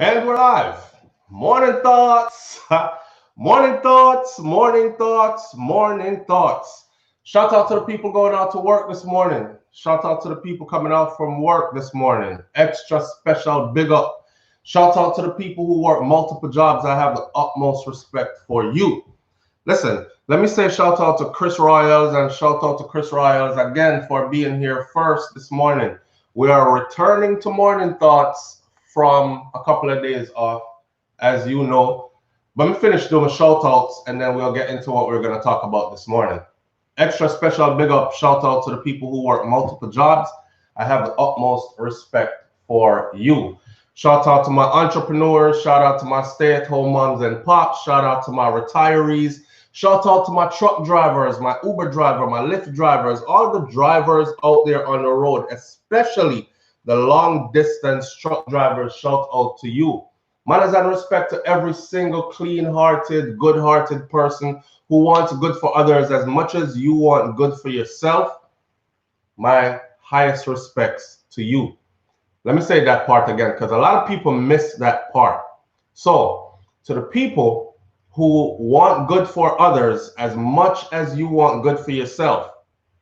And we're live. Morning thoughts. Morning thoughts. Morning thoughts. Morning thoughts. Shout out to the people going out to work this morning. Shout out to the people coming out from work this morning. Extra special big up. Shout out to the people who work multiple jobs. I have the utmost respect for you. Listen, let me say shout out to Chris Royals and shout out to Chris Royals again for being here first this morning. We are returning to morning thoughts from a couple of days off, as you know. But we finish doing shout outs and then we'll get into what we're going to talk about this morning. Extra special big up shout out to the people who work multiple jobs. I have the utmost respect for you. Shout out to my entrepreneurs, shout out to my stay-at-home moms and pops, shout out to my retirees, shout out to my truck drivers, my Uber driver, my Lyft drivers, all the drivers out there on the road, especially the long distance truck drivers. Shout out to you. Manners and respect to every single clean-hearted, good-hearted person who wants good for others as much as you want good for yourself. My highest respects to you. Let me say that part again, because a lot of people miss that part. So, to the people who want good for others as much as you want good for yourself,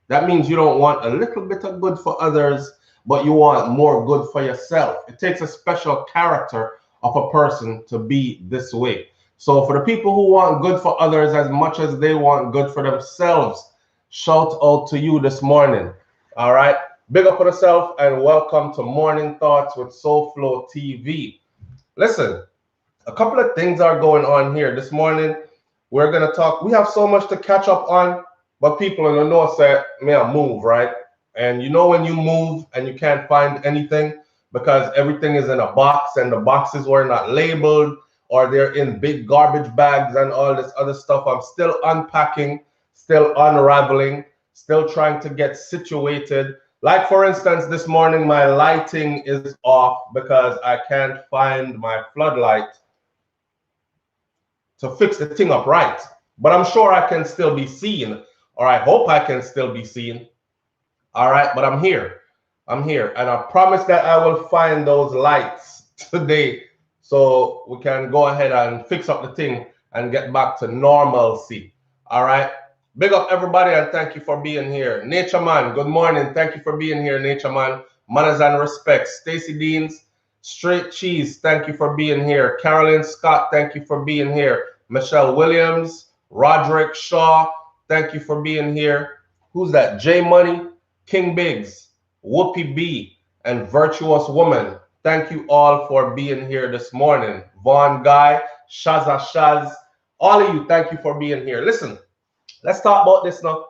that means you don't want a little bit of good for others, but you want more good for yourself. It takes a special character of a person to be this way. So, for the people who want good for others as much as they want good for themselves, shout out to you this morning. All right. Big up on yourself and welcome to Morning Thoughts with SouFLoTV. Listen, a couple of things are going on here this morning. We're going to talk. We have so much to catch up on, but people in the north say, may I move, right? And you know when you move and you can't find anything because everything is in a box and the boxes were not labeled or they're in big garbage bags and all this other stuff. I'm still unpacking, still unraveling, still trying to get situated. Like, for instance, this morning, my lighting is off because I can't find my floodlight to fix the thing up right. But I'm sure I can still be seen, or I hope I can still be seen. All right, but I'm here. I'm here. And I promise that I will find those lights today so we can go ahead and fix up the thing and get back to normalcy. All right. Big up everybody and thank you for being here. Nature Man, good morning. Thank you for being here, Nature Man. Manners and respect. Stacy Deans, Straight Cheese, thank you for being here. Carolyn Scott, thank you for being here. Michelle Williams, Roderick Shaw, thank you for being here. Who's that? J Money, King Biggs, Whoopi B, and Virtuous Woman. Thank you all for being here this morning. Vaughn Guy, Shaza Shaz, all of you, thank you for being here. Listen. Let's talk about this now.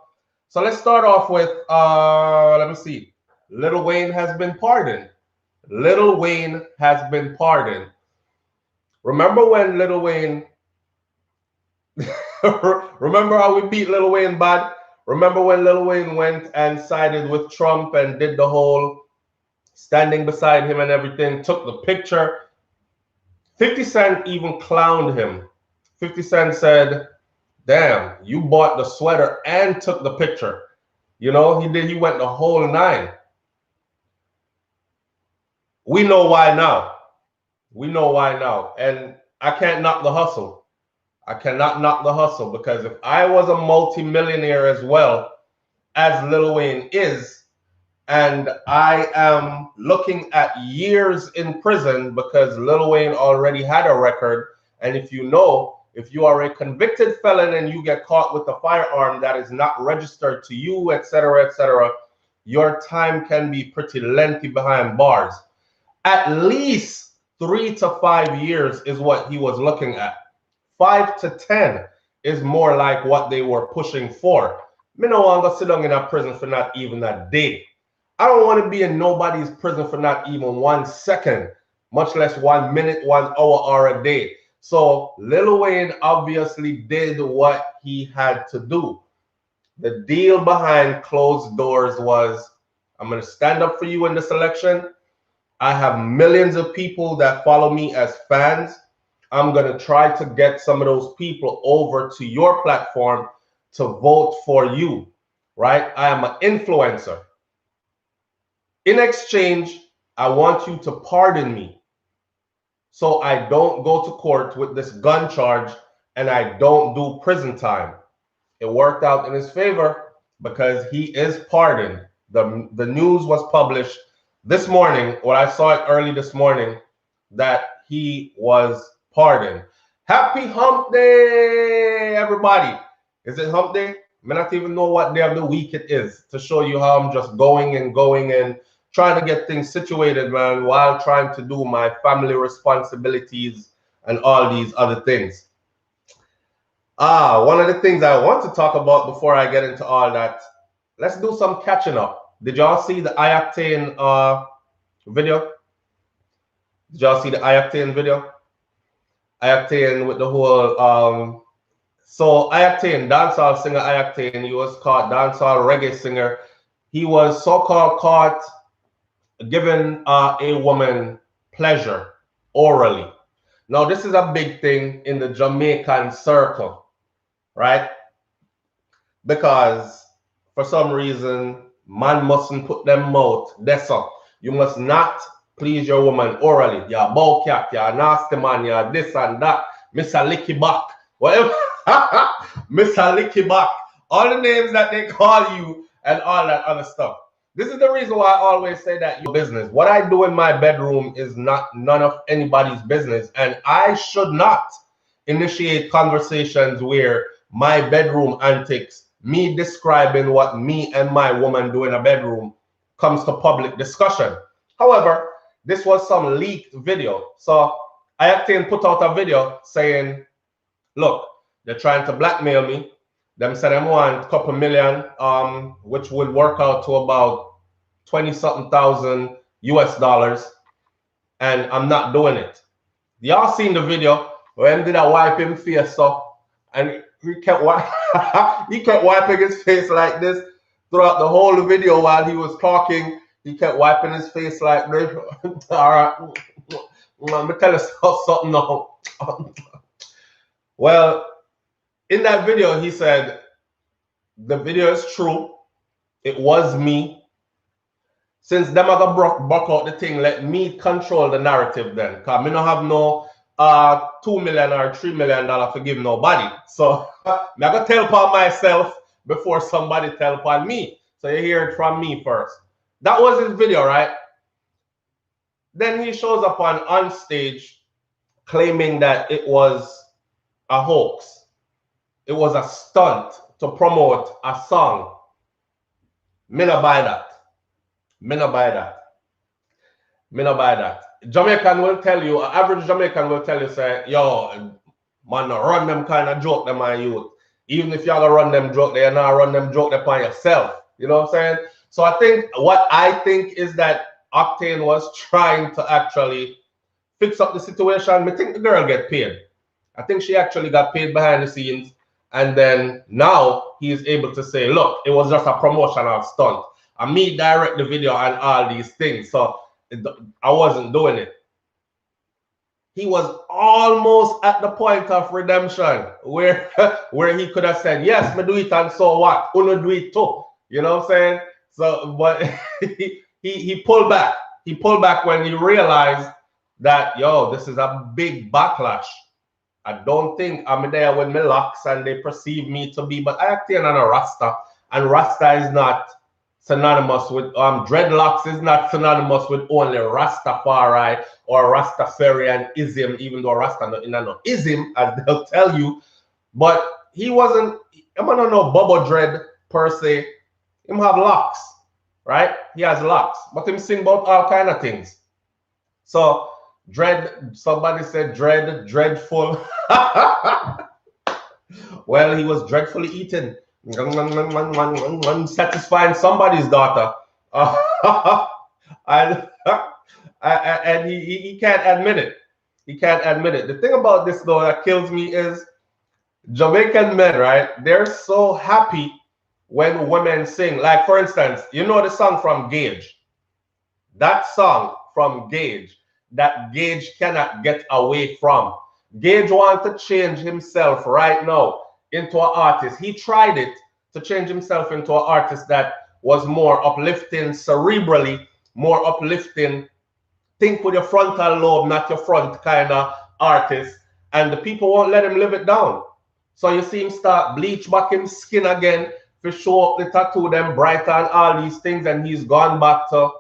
So let's start off with, let me see. Lil Wayne has been pardoned. Lil Wayne has been pardoned. Remember when Lil Wayne, remember how we beat Lil Wayne bad? Remember when Lil Wayne went and sided with Trump and did the whole standing beside him and everything, took the picture. 50 Cent even clowned him. 50 Cent said, damn, you bought the sweater and took the picture. You know, he went the whole nine. We know why now. We know why now. And I can't knock the hustle. I cannot knock the hustle because if I was a multimillionaire as well as Lil Wayne is, and I am looking at years in prison because Lil Wayne already had a record, and if you know, if you are a convicted felon and you get caught with a firearm that is not registered to you, etc., your time can be pretty lengthy behind bars. At least 3 to 5 years is what he was looking at. 5 to 10 is more like what they were pushing for. Me no want to sit down in a prison for not even a day. I don't want to be in nobody's prison for not even 1 second, much less 1 minute, 1 hour, or a day. So Lil Wayne obviously did what he had to do. The deal behind closed doors was, I'm going to stand up for you in this election. I have millions of people that follow me as fans. I'm going to try to get some of those people over to your platform to vote for you, right? I am an influencer. In exchange, I want you to pardon me. so I don't go to court with this gun charge and I don't do prison time. It worked out in his favor because he is pardoned. The news was published this morning, or I saw it early this morning, that he was pardoned. Happy Hump Day, everybody. Is it Hump Day? I not even know what day of the week it is, to show you how I'm just going and trying to get things situated, man, while trying to do my family responsibilities and all these other things. One of the things I want to talk about before I get into all that, let's do some catching up. Did y'all see the Ioctane video? Did y'all see the Ioctane video? Ioctane with the whole so Ioctane, dancehall singer Ioctane, he was caught, dancehall reggae singer. He was so-called caught giving a woman pleasure orally. Now, this is a big thing in the Jamaican circle, right? Because for some reason, man mustn't put them mouth. That's all. You must not please your woman orally. You're a bow cat, you're a nasty man, you're this and that. Mr. Licky Back, whatever. Mr. Licky Back. All the names that they call you and all that other stuff. This is the reason why I always say that your business. What I do in my bedroom is not none of anybody's business. And I should not initiate conversations where my bedroom antics, me describing what me and my woman do in a bedroom, comes to public discussion. However, this was some leaked video. So Ioctane put out a video saying, look, they're trying to blackmail me. Them said them want a couple million, which would work out to about 20-something thousand US dollars. And I'm not doing it. Y'all seen the video where him did I wipe him face up, and he kept wiping his face like this throughout the whole video while he was talking. He kept wiping his face like this. All right, let me tell you something now. Well, in that video, he said, the video is true. It was me. Since them are gonna buck out the thing, let me control the narrative then. Because me don't have no $2 million or $3 million to give nobody. So I'm gonna tell upon myself before somebody tell upon me. So you hear it from me first. That was his video, right? Then he shows up on stage claiming that it was a hoax. It was a stunt to promote a song. Me no buy that. Me no buy that. Me no buy that. Jamaican will tell you, average Jamaican will tell you, say, yo, man, no run them kind of joke them on youth. Even if y'all run them joke, they not run them joke upon yourself. You know what I'm saying? So what I think is that Octane was trying to actually fix up the situation. I think the girl get paid. I think she actually got paid behind the scenes. And then now he is able to say, look, it was just a promotional stunt. And me direct the video and all these things. So I wasn't doing it. He was almost at the point of redemption where he could have said, yes, me do it, and so what? Uno do it too. You know what I'm saying? So, but he pulled back. He pulled back when he realized that, yo, this is a big backlash. I don't think I'm there with my locks and they perceive me to be, but I act on a Rasta, and Rasta is not synonymous with dreadlocks is not synonymous with only Rastafari or Rastafarianism, even though Rasta no ism, as they'll tell you. But he wasn't, I'm not no bubble dread per se. Him have locks, right? He has locks, but him sing about all kind of things. So dread, somebody said dreadful. Well, he was dreadfully eaten. Satisfying somebody's daughter. And he can't admit it. He can't admit it. The thing about this, though, that kills me is Jamaican men, right? They're so happy when women sing. Like, for instance, you know the song from Gage? That song from Gage, that Gage cannot get away from. Gage wants to change himself right now into an artist. He tried it to change himself into an artist that was more uplifting cerebrally, more uplifting think with your frontal lobe, not your front kind of artist. And the people won't let him live it down. So you see him start bleach back his skin again to show up the tattoo, them brighter and all these things, and he's gone back to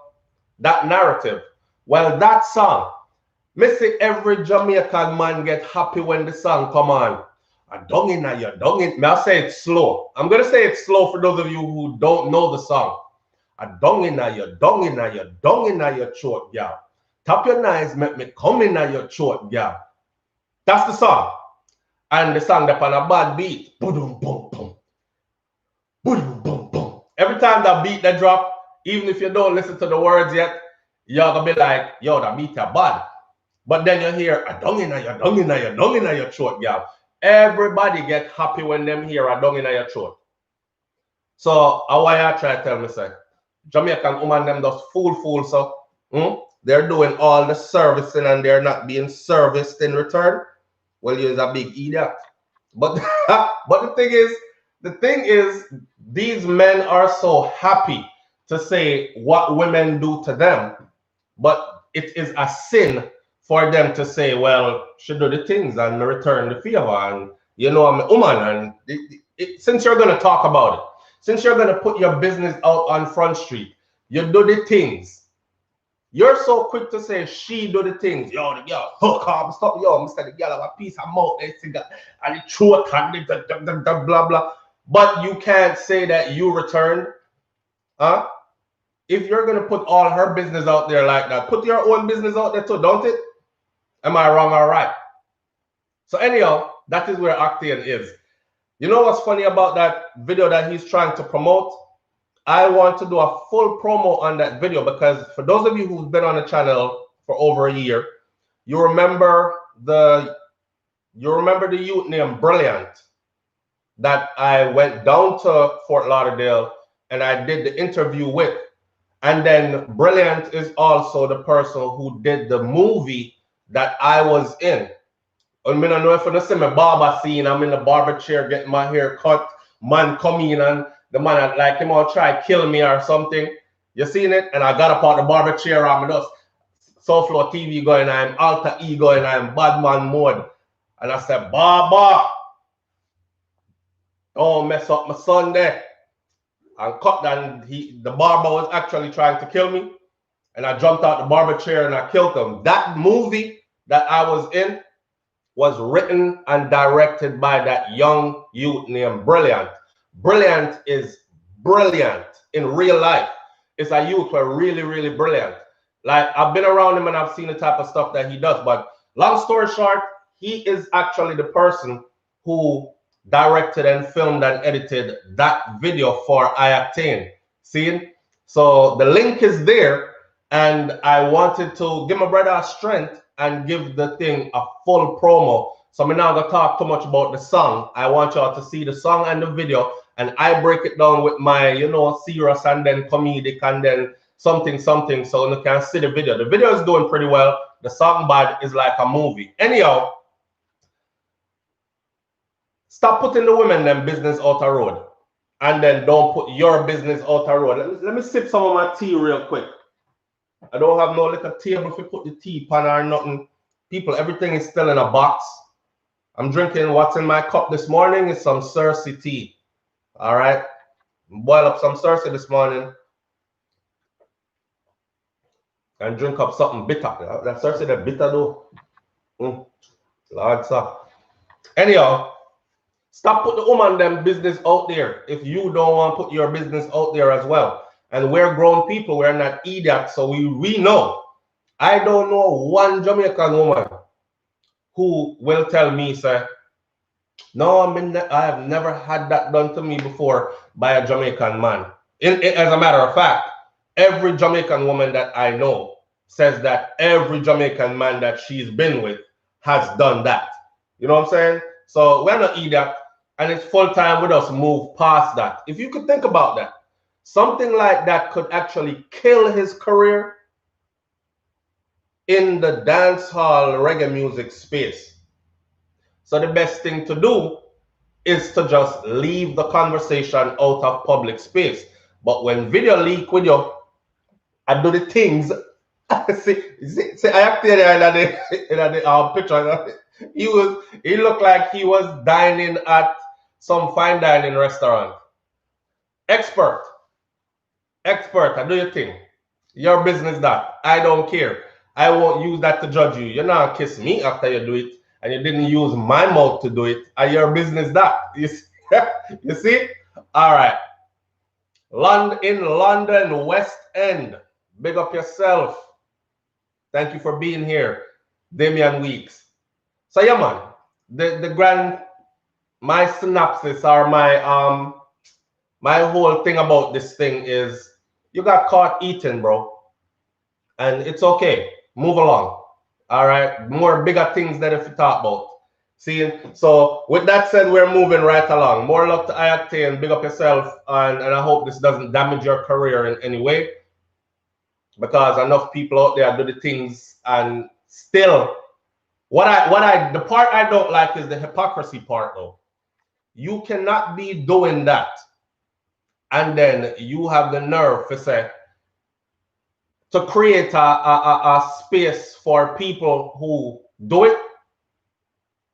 that narrative. Well, that song, me say every Jamaican man get happy when the song come on. I don't in you, don't in. I'll say it slow. I'm gonna say it slow for those of you who don't know the song. I don't in you, don't in you, don't in your throat, yeah. Tap your knives, make me come in your throat, yeah. That's the song. And the song that on a bad beat. Boom, boom, boom. Boom, boom, boom. Every time that beat that drop, even if you don't listen to the words yet, you're gonna be like, yo, that beat are bad. But then you hear a dung in your throat, yeah. Everybody get happy when them hear a dung in your throat. So why I try to tell me say, Jamaican woman them just fool so they're doing all the servicing and they're not being serviced in return. Well, you're a big idiot. But but the thing is, these men are so happy to say what women do to them, but it is a sin for them to say, well, she do the things and return the favor, and you know I'm a woman. And since you're gonna talk about it, since you're gonna put your business out on Front Street, you do the things. You're so quick to say she do the things. Yo, the girl hook up, stop. Yo, Mr. The girl have a piece of mouth, and the throat and the blah blah. But you can't say that you returned, huh? If you're gonna put all her business out there like that, put your own business out there too, don't it? Am I wrong or right? So anyhow, that is where Octane is. You know what's funny about that video that he's trying to promote? I want to do a full promo on that video because for those of you who've been on the channel for over a year, you remember the youth named Brilliant that I went down to Fort Lauderdale and I did the interview with. And then Brilliant is also the person who did the movie that I was in. I mean, I know if you see my barber scene, I'm in the barber chair getting my hair cut, man come in and the man like him all try to kill me or something. You seen it? And I got up out the barber chair, I'm just SouFLoTV going, I'm alter ego and I'm bad man mode. And I said, Barber, don't mess up my son there. And cut and the barber was actually trying to kill me. And I jumped out the barber chair and I killed him. That movie that I was in was written and directed by that young youth named Brilliant. Brilliant is brilliant in real life. It's a youth who are really, really brilliant. Like, I've been around him and I've seen the type of stuff that he does. But long story short, he is actually the person who directed and filmed and edited that video for I Octane. See? So the link is there. And I wanted to give my brother a strength and give the thing a full promo. So I'm not gonna talk too much about the song. I want y'all to see the song and the video, and I break it down with my, you know, serious and then comedic and then something, so you can see the video. The video is doing pretty well. The song bad is like a movie. Anyhow, stop putting the women them business out the road, and then don't put your business out the road. Let me sip some of my tea real quick. I don't have no little table if you put the tea pan or nothing. People, everything is still in a box. I'm drinking what's in my cup this morning is some Cersei tea. All right. Boil up some Cersei this morning and drink up something bitter. That Cersei, that bitter though. Lord, sir. Anyhow, stop put the woman them business out there if you don't want to put your business out there as well. And we're grown people, we're not idiots, so we know. I don't know one Jamaican woman who will tell me, say, no, I have never had that done to me before by a Jamaican man. As a matter of fact, every Jamaican woman that I know says that every Jamaican man that she's been with has done that. You know what I'm saying? So we're not idiots, and it's full time with us move past that. If you could think about that, something like that could actually kill his career in the dancehall reggae music space. So the best thing to do is to just leave the conversation out of public space. But when video leak with you and do the things see, I acted in the picture. He looked like he was dining at some fine dining restaurant. Expert, I do your thing. Your business that. I don't care. I won't use that to judge you. You're not kiss me after you do it, and you didn't use my mouth to do it. And your business that. You see? You see? All right. In London, West End. Big up yourself. Thank you for being here, Damian Weeks. So yeah, man, my synopsis or my whole thing about this thing is you got caught eating, bro, and it's okay. Move along. All right, more bigger things that if you talk about. See, so with that said, we're moving right along. More luck to Ayate, big up yourself, and I hope this doesn't damage your career in any way, because enough people out there do the things and still. The part I don't like is the hypocrisy part, though. You cannot be doing that, and then you have the nerve to create a space for people who do it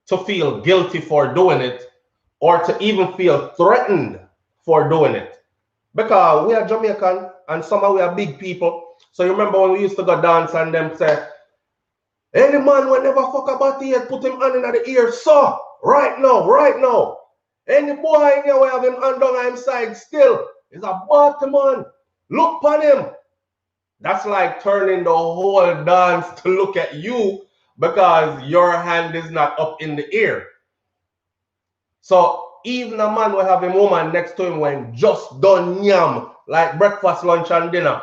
to feel guilty for doing it, or to even feel threatened for doing it. Because we are Jamaican, and somehow we are big people. So you remember when we used to go dance and them say, any man will never fuck about the head, put him hand in the ear, so right now. Any boy in here will have him hand on him side still. He's a bad man. Look upon him. That's like turning the whole dance to look at you because your hand is not up in the ear. So even a man will have a woman next to him when just done yam, like breakfast, lunch, and dinner.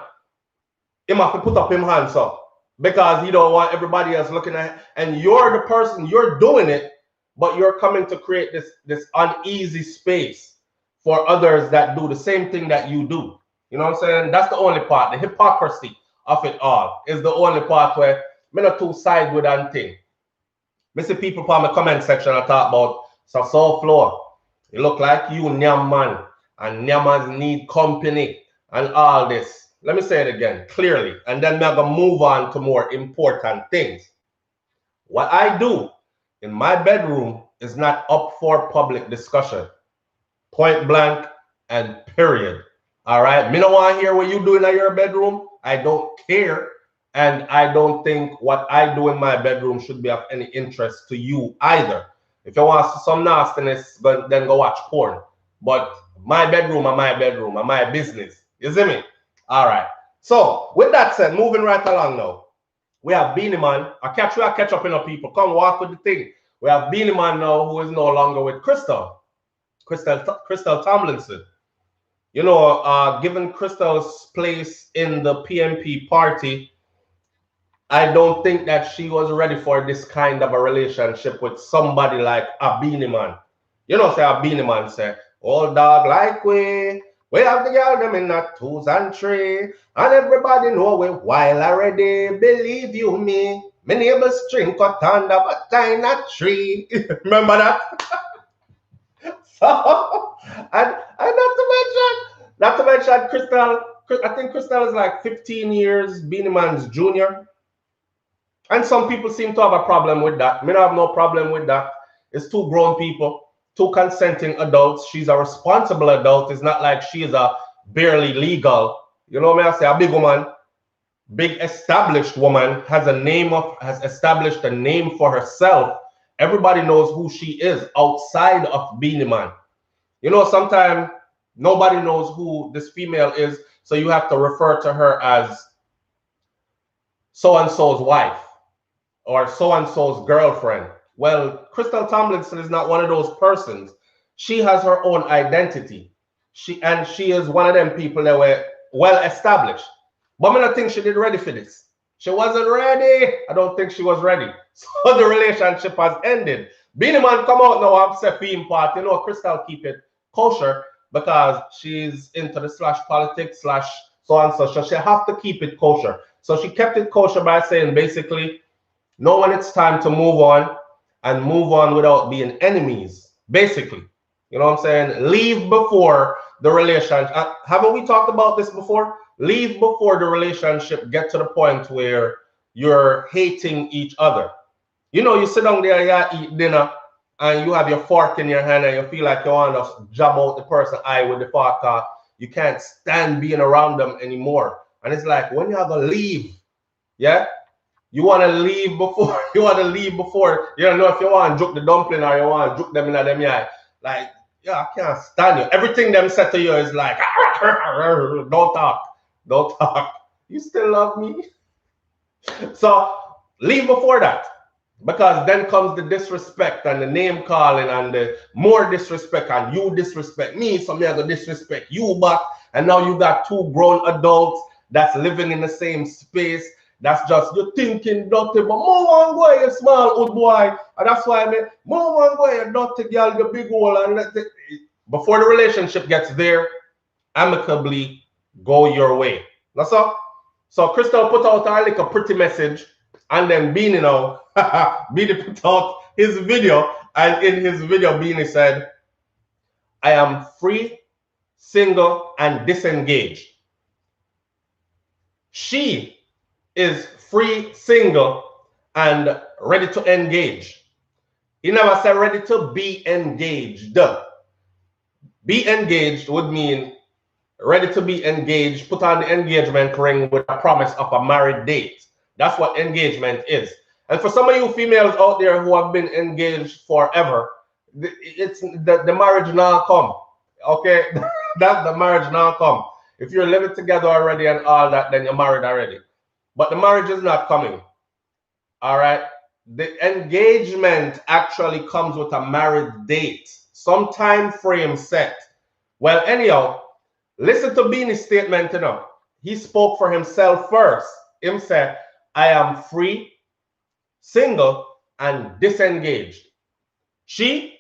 He have to put up him hands up, because you don't want everybody else looking at it. And you're the person, you're doing it, but you're coming to create this uneasy space for others that do the same thing that you do. You know what I'm saying? That's the only part. The hypocrisy of it all is the only part where I'm not too side with that thing. I see people from the comment section I talk about, so floor. You look like you nyam man, and nyamas need company and all this. Let me say it again clearly, and then we're going to move on to more important things. What I do in my bedroom is not up for public discussion. Point blank and period. All right? Me don't want to hear what you do in your bedroom. I don't care. And I don't think what I do in my bedroom should be of any interest to you either. If you want some nastiness, then go watch porn. But my bedroom and my business. You see me? All right. So with that said, moving right along now, we have Beenie Man. I catch up in people. Come walk with the thing. We have Beenie Man now, who is no longer with Crystal Tomlinson. You know, given Crystal's place in the PMP party, I don't think that she was ready for this kind of a relationship with somebody like a Beenie Man. You know, say a Beenie Man say, old dog like we have the girl them in that 2s and 3, and everybody know we while already. Believe you me, my neighbors string cut under but tie not tree. Remember that? So, and not to mention Crystal. I think Crystal is like 15 years Beenie Man's junior. And some people seem to have a problem with that. Me don't have no problem with that. It's two grown people, two consenting adults. She's a responsible adult. It's not like she is a barely legal. You know what I say? A big woman, big established woman, has established a name for herself. Everybody knows who she is outside of Beenie Man. You know, sometimes nobody knows who this female is, so you have to refer to her as so-and-so's wife or so-and-so's girlfriend. Well, Crystal Tomlinson is not one of those persons. She has her own identity. She is one of them people that were well established. But I don't think she did ready for this. She wasn't ready. I don't think she was ready. So the relationship has ended. Beenie Man come out now and say theme part. You know, Crystal keep it kosher because she's into the /politics/ so and so. So she have to keep it kosher. So she kept it kosher by saying basically, know when it's time to move on and move on without being enemies. Basically, you know what I'm saying? Leave before the relationship. Haven't we talked about this before? Leave before the relationship get to the point where you're hating each other. You know, you sit down there, you eat dinner, and you have your fork in your hand, and you feel like you want to jab out the person's eye with the fork. You can't stand being around them anymore. And it's like, when you have to leave, yeah? You want to leave before, you don't know if you want to juke the dumpling or you want to juke them in them eye. Like, yeah, I can't stand you. Everything them said to you is like, don't talk. You still love me? So leave before that. Because then comes the disrespect and the name calling and the more disrespect, and you disrespect me, so me I go disrespect you back. And now you got two grown adults that's living in the same space. That's just you thinking dirty, but more one boy, you small old boy. And that's why I mean, more one boy, you dirty girl, you big hole, and let it, before the relationship gets there, amicably go your way. That's all. So Crystal put out a like a pretty message, and then Beenie now, Beenie put out his video, and in his video, Beenie said, I am free, single, and disengaged. She is free, single, and ready to engage. He never said ready to be engaged. Be engaged would mean ready to be engaged, put on the engagement ring with a promise of a married date. That's what engagement is. And for some of you females out there who have been engaged forever, it's the marriage now come. Okay? That's the marriage now come. If you're living together already and all that, then you're married already. But the marriage is not coming. All right? The engagement actually comes with a married date, some time frame set. Well, anyhow, listen to Beenie's statement, you know. He spoke for himself first. Him said, I am free, single, and disengaged. She,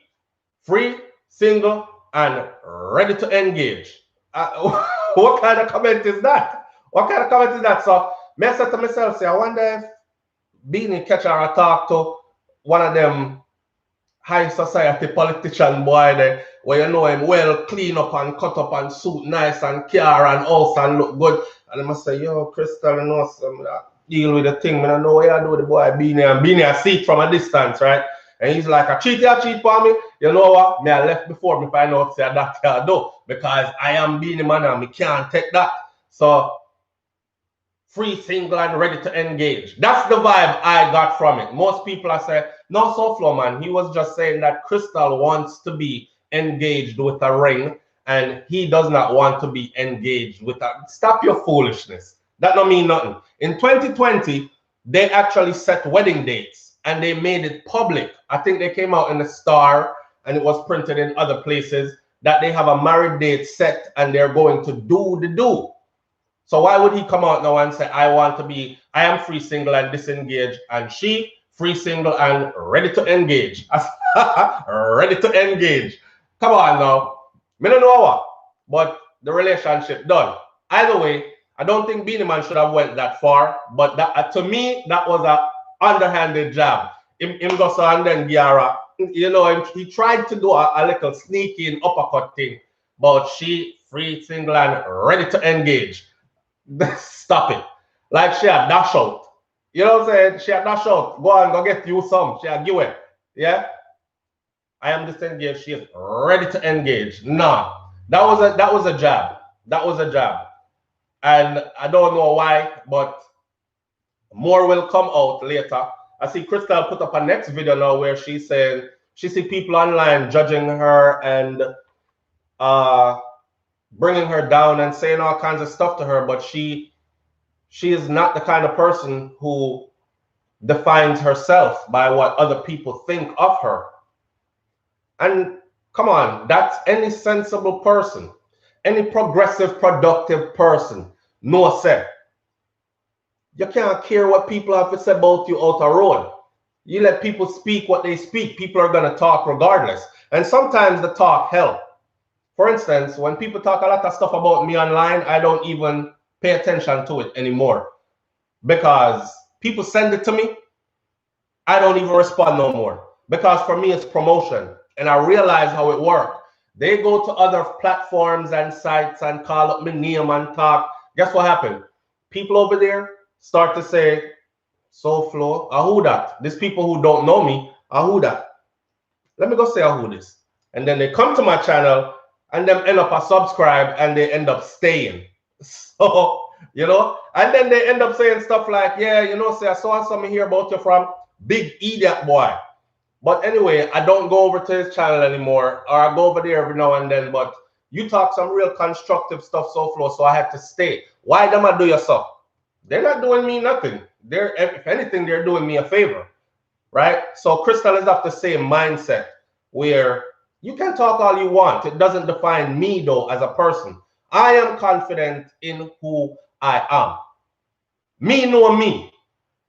free, single, and ready to engage. What kind of comment is that? What kind of comment is that? So, I said to myself, say, I wonder if Beenie catch her or talk to one of them high society politician boy there, where you know him well clean up and cut up and suit nice and car and house and look good. And I must say, yo, Crystal, you know, some deal with the thing. I don't know what you do with the boy Beenie, and Beenie I see it from a distance, right? And he's like, a cheat for me. You know what? Me I left before me find out say that I do, because I am Beenie Man and me can't take that. So free, single, and ready to engage. That's the vibe I got from it. Most people are saying, no, SouFLo, man. He was just saying that Crystal wants to be engaged with a ring, and he does not want to be engaged with a... Stop your foolishness. That don't mean nothing. In 2020, they actually set wedding dates, and they made it public. I think they came out in the Star, and it was printed in other places, that they have a married date set, and they're going to do the do. So why would he come out now and say, I am free, single, and disengaged, and she, free, single, and ready to engage? Ready to engage. Come on now. Me don't know what, but the relationship done. Either way, I don't think Beenie Man should have went that far, but that, to me, that was a underhanded jab. Him go so and then Giara, you know, he tried to do a little sneaky uppercut thing, but she, free, single, and ready to engage. Stop it. Like she had dash out. You know what I'm saying? She had dash out. Go on, go get you some. She had give it. Yeah? I am disengaged. She is ready to engage. No. That was a jab. That was a jab. And I don't know why, but more will come out later. I see Crystal put up a next video now where she's saying she see people online judging her and bringing her down and saying all kinds of stuff to her, but she is not the kind of person who defines herself by what other people think of her. And come on, that's any sensible person, any progressive, productive person. No, sir. You can't care what people have to say about you out the road. You let people speak what they speak. People are going to talk regardless. And sometimes the talk helps. For instance, when people talk a lot of stuff about me online, I don't even pay attention to it anymore, because people send it to me. I don't even respond no more, because for me it's promotion, and I realize how it works. They go to other platforms and sites and call up my name and talk. Guess what happened? People over there start to say, SouFlo, who that? These people who don't know me, who that? Let me go say who this. And then they come to my channel and them end up a subscribe and they end up staying. So, you know, and then they end up saying stuff like, yeah, you know, say I saw something here about you from Big Idiot Boy. But anyway, I don't go over to his channel anymore, or I go over there every now and then, but you talk some real constructive stuff, SouFlo, so I had to stay. Why them I do your stuff? They're not doing me nothing. They're, if anything, they're doing me a favor, right? So Crystal is of the same mindset where you can talk all you want. It doesn't define me, though, as a person. I am confident in who I am. Me know me.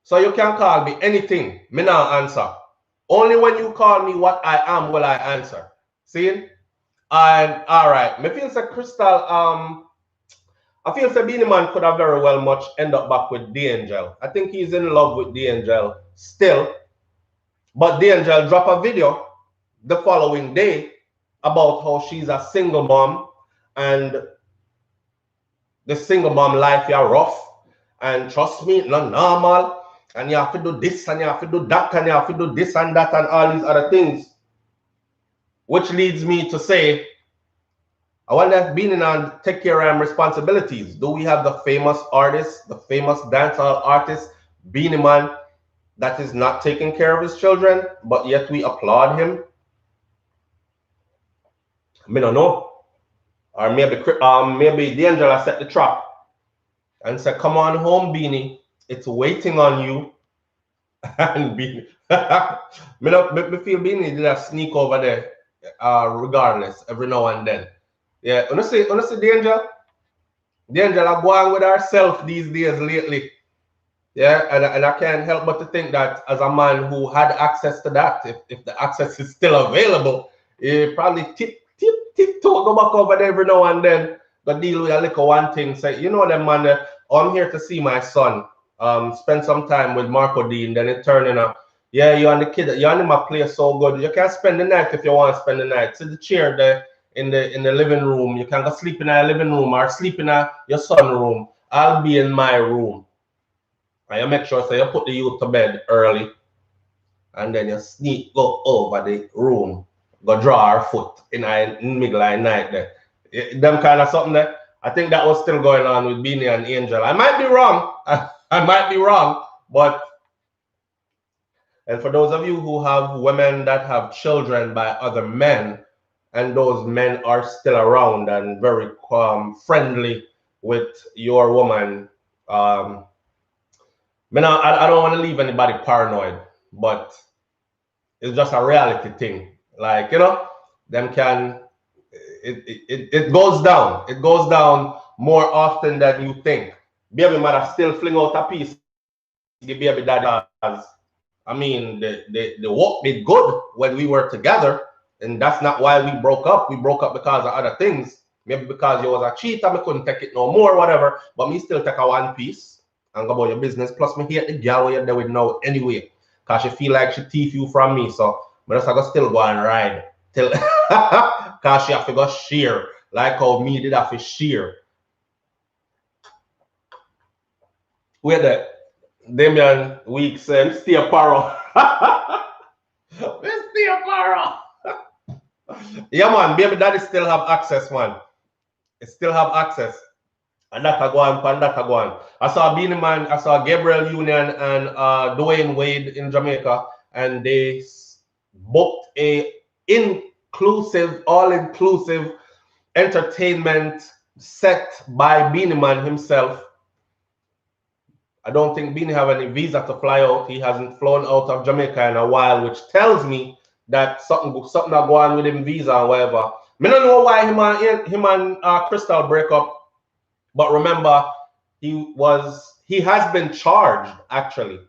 So you can call me anything. Me now answer. Only when you call me what I am will I answer. See? And all right. Me feel like Crystal, I feel like Beenie Man could have very well much end up back with the Angel. I think he's in love with the Angel still. But the Angel dropped a video the following day about how she's a single mom and the single mom life is rough. And trust me, it's not normal. And you have to do this and you have to do that and you have to do this and that and all these other things. Which leads me to say, I wonder if Beenie Man take care of responsibilities. Do we have the famous artist, the famous dancehall artist, Beenie Man, that is not taking care of his children, but yet we applaud him? I don't know. Or maybe the Angel has set the trap and said, come on home, Beenie. It's waiting on you. And Beenie. me feel Beenie did a sneak over there, regardless, every now and then. Yeah, honestly, the Angel are going with herself these days lately. Yeah, and I can't help but to think that as a man who had access to that, if the access is still available, he probably tiptoe go back over there every now and then, but deal with a little one thing. Say, you know them man, I'm here to see my son. Spend some time with Marco Dean, then it turn in a, yeah, you and the kid, you and him a play so good. You can spend the night if you want to spend the night. Sit the chair there in the living room. You can go sleep in our living room or sleep in your son room. I'll be in my room. And you make sure so you put the youth to bed early. And then you sneak, go over the room, go draw our foot in the middle of the night there. Them kind of something there. I think that was still going on with Beenie and Angel. I might be wrong. I might be wrong. But, and for those of you who have women that have children by other men, and those men are still around and very friendly with your woman, I don't want to leave anybody paranoid, but it's just a reality thing. Like, you know, them can, it goes down. It goes down more often than you think. Baby mother still fling out a piece. The baby daddy has, I mean, the work did good when we were together, and that's not why we broke up. We broke up because of other things. Maybe because you was a cheater, I couldn't take it no more, whatever. But me still take a one piece and go about your business. Plus, me hate the girl you're there with now anyway, because she feel like she thief you from me. So, I just have to still go and ride till, because she have to go shear, like how me did have to shear. Wait there. Damian Weeks said, stay a paro. Stay a paro. Yeah, man, baby daddy still have access, man. It still have access. And that go on, and that go on. I saw Beenie Man, I saw Gabriel Union and Dwayne Wade in Jamaica, and they booked a all-inclusive entertainment set by Beenie Man himself. I don't think Beenie have any visa to fly out. He hasn't flown out of Jamaica in a while, which tells me that something that go on with him visa and whatever. I don't know why him and Crystal break up. But remember, he has been charged actually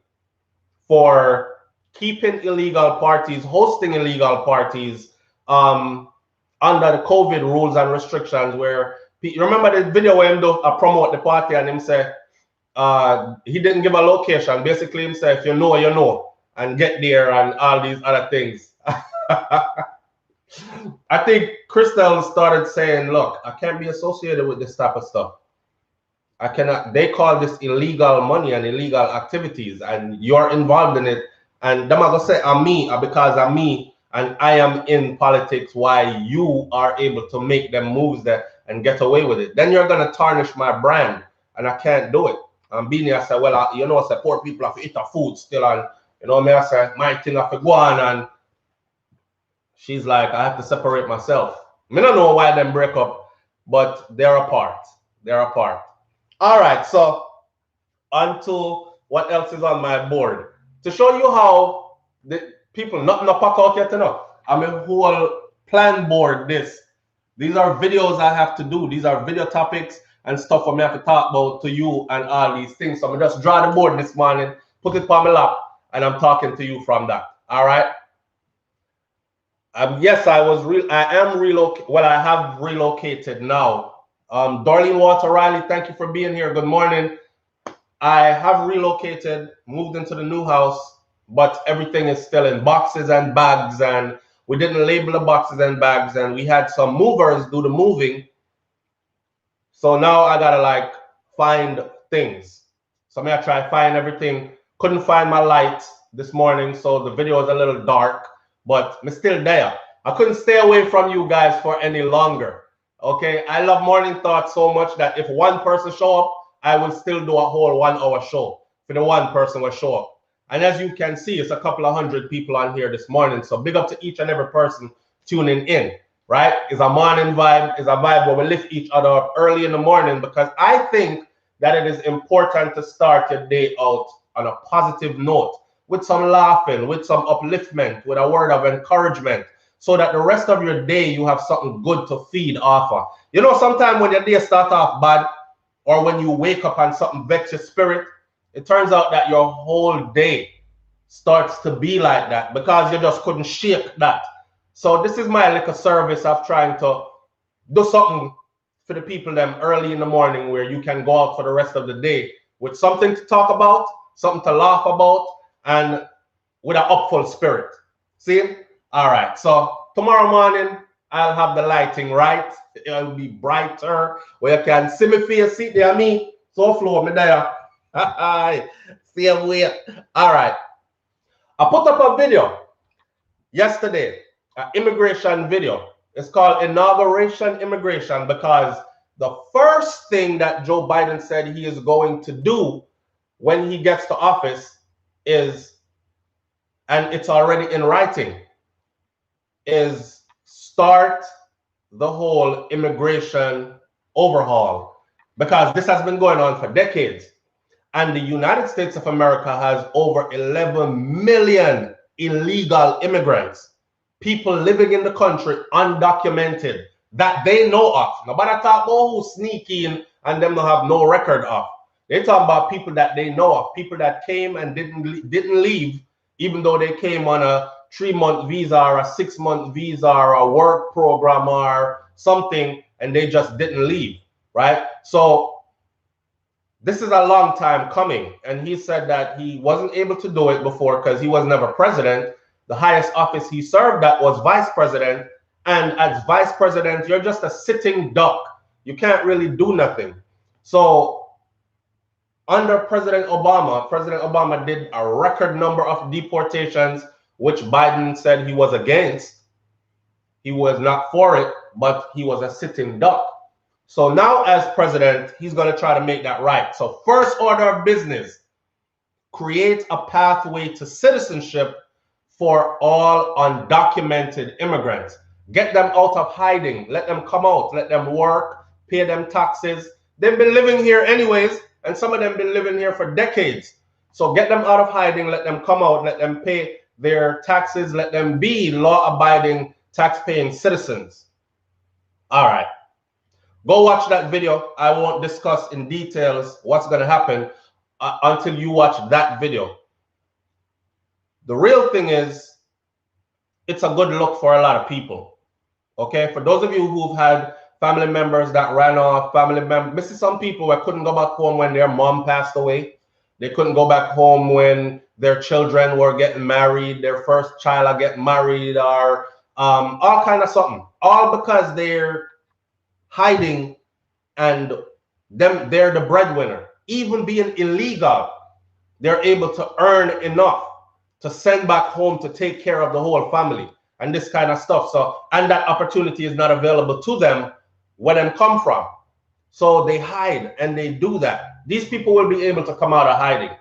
for keeping illegal parties, hosting illegal parties under the COVID rules and restrictions. Where you remember the video where him do promote the party and him say he didn't give a location. Basically, him say if you know, and get there and all these other things. I think Crystal started saying, look, I can't be associated with this type of stuff. I cannot, they call this illegal money and illegal activities, and you're involved in it. And them are gonna say, I'm me, because I'm me, and I am in politics, why you are able to make them moves that and get away with it. Then you're gonna tarnish my brand, and I can't do it. And Beenie, I said, well, you know, I said, poor people have to eat their food still, and you know, me, I said, my thing have to go on, and she's like, I have to separate myself. I don't know why them break up, but they're apart. They're apart. All right, so on to what else is on my board. To show you how the people nothing to pack out yet enough. I'm a whole plan board this. These are videos I have to do. These are video topics and stuff I have to talk about to you and all these things. So I'm just draw the board this morning, put it on my lap, and I'm talking to you from that. All right. Yes, I am relocated. Well, I have relocated now. Darlene Walter Riley, thank you for being here. Good morning. I have relocated, moved into the new house, but everything is still in boxes and bags, and we didn't label the boxes and bags, and we had some movers do the moving. So now I gotta like find things. So I'm gonna try to find everything. Couldn't find my light this morning, so the video is a little dark, but I'm still there. I couldn't stay away from you guys for any longer. Okay, I love Morning Thoughts so much that if one person show up, I will still do a whole 1 hour show for the one person will show up. And as you can see, it's a couple of hundred people on here this morning. So big up to each and every person tuning in, right? It's a morning vibe. It's a vibe where we lift each other up early in the morning, because I think that it is important to start your day out on a positive note, with some laughing, with some upliftment, with a word of encouragement, so that the rest of your day you have something good to feed off of. You know, sometimes when your day starts off bad, or when you wake up and something vex your spirit, it turns out that your whole day starts to be like that because you just couldn't shake that. So this is my little service of trying to do something for the people them early in the morning, where you can go out for the rest of the day with something to talk about, something to laugh about, and with an upful spirit. See? All right. So tomorrow morning, I'll have the lighting right. It'll be brighter, where you can see me face, see there me. SouFLo, me there. Same way. All right. I put up a video yesterday, an immigration video. It's called Inauguration Immigration, because the first thing that Joe Biden said he is going to do when he gets to office is, and it's already in writing, is start the whole immigration overhaul, because this has been going on for decades. And the United States of America has over 11 million illegal immigrants, people living in the country undocumented, that they know of. Nobody talk about who sneak in and them don't have no record of. They talk about people that they know of, people that came and didn't leave, even though they came on a 3-month visa or a 6-month visa or a work program or something, and they just didn't leave, right? So this is a long time coming, and he said that he wasn't able to do it before because he was never president. The highest office he served at was vice president, and as vice president, you're just a sitting duck. You can't really do nothing. So under President Obama did a record number of deportations, which Biden said he was against. He was not for it, but he was a sitting duck. So now as president, he's going to try to make that right. So first order of business, create a pathway to citizenship for all undocumented immigrants. Get them out of hiding. Let them come out. Let them work. Pay them taxes. They've been living here anyways, and some of them been living here for decades. So get them out of hiding. Let them come out. Let them pay their taxes. Let them be law-abiding, tax-paying citizens. All right. Go watch that video. I won't discuss in details what's going to happen until you watch that video. The real thing is, it's a good look for a lot of people. Okay? For those of you who've had family members that ran off, this is some people that couldn't go back home when their mom passed away. They couldn't go back home when their children were getting married, their first child are getting married, or all kind of something, all because they're hiding and they're the breadwinner. Even being illegal, they're able to earn enough to send back home to take care of the whole family and this kind of stuff. So, and that opportunity is not available to them where they come from. So they hide and they do that. These people will be able to come out of hiding.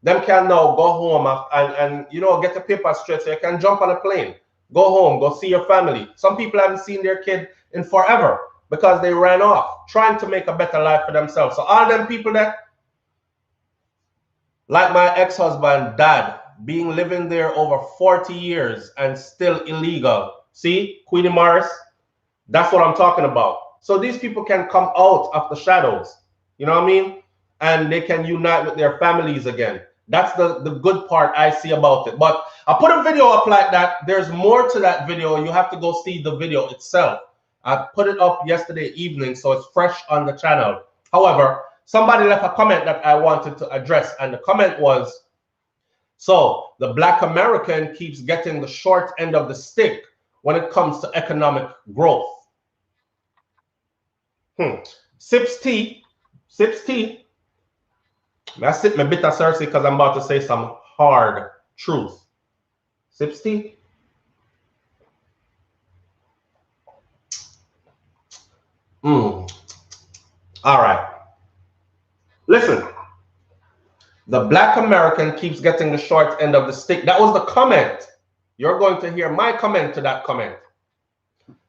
Them can now go home and you know, get the paper straight so you can jump on a plane, go home, go see your family. Some people haven't seen their kid in forever because they ran off trying to make a better life for themselves. So all them people that, like my ex-husband, dad, being living there over 40 years and still illegal. See, Queenie Morris, that's what I'm talking about. So these people can come out of the shadows, you know what I mean? And they can unite with their families again. That's the good part I see about it. But I put a video up like that. There's more to that video. You have to go see the video itself. I put it up yesterday evening, so it's fresh on the channel. However, somebody left a comment that I wanted to address, and the comment was, so the Black American keeps getting the short end of the stick when it comes to economic growth. Sips tea. I sip my bitter Cersei because I'm about to say some hard truth. Sips tea. All right. Listen. The Black American keeps getting the short end of the stick. That was the comment. You're going to hear my comment to that comment.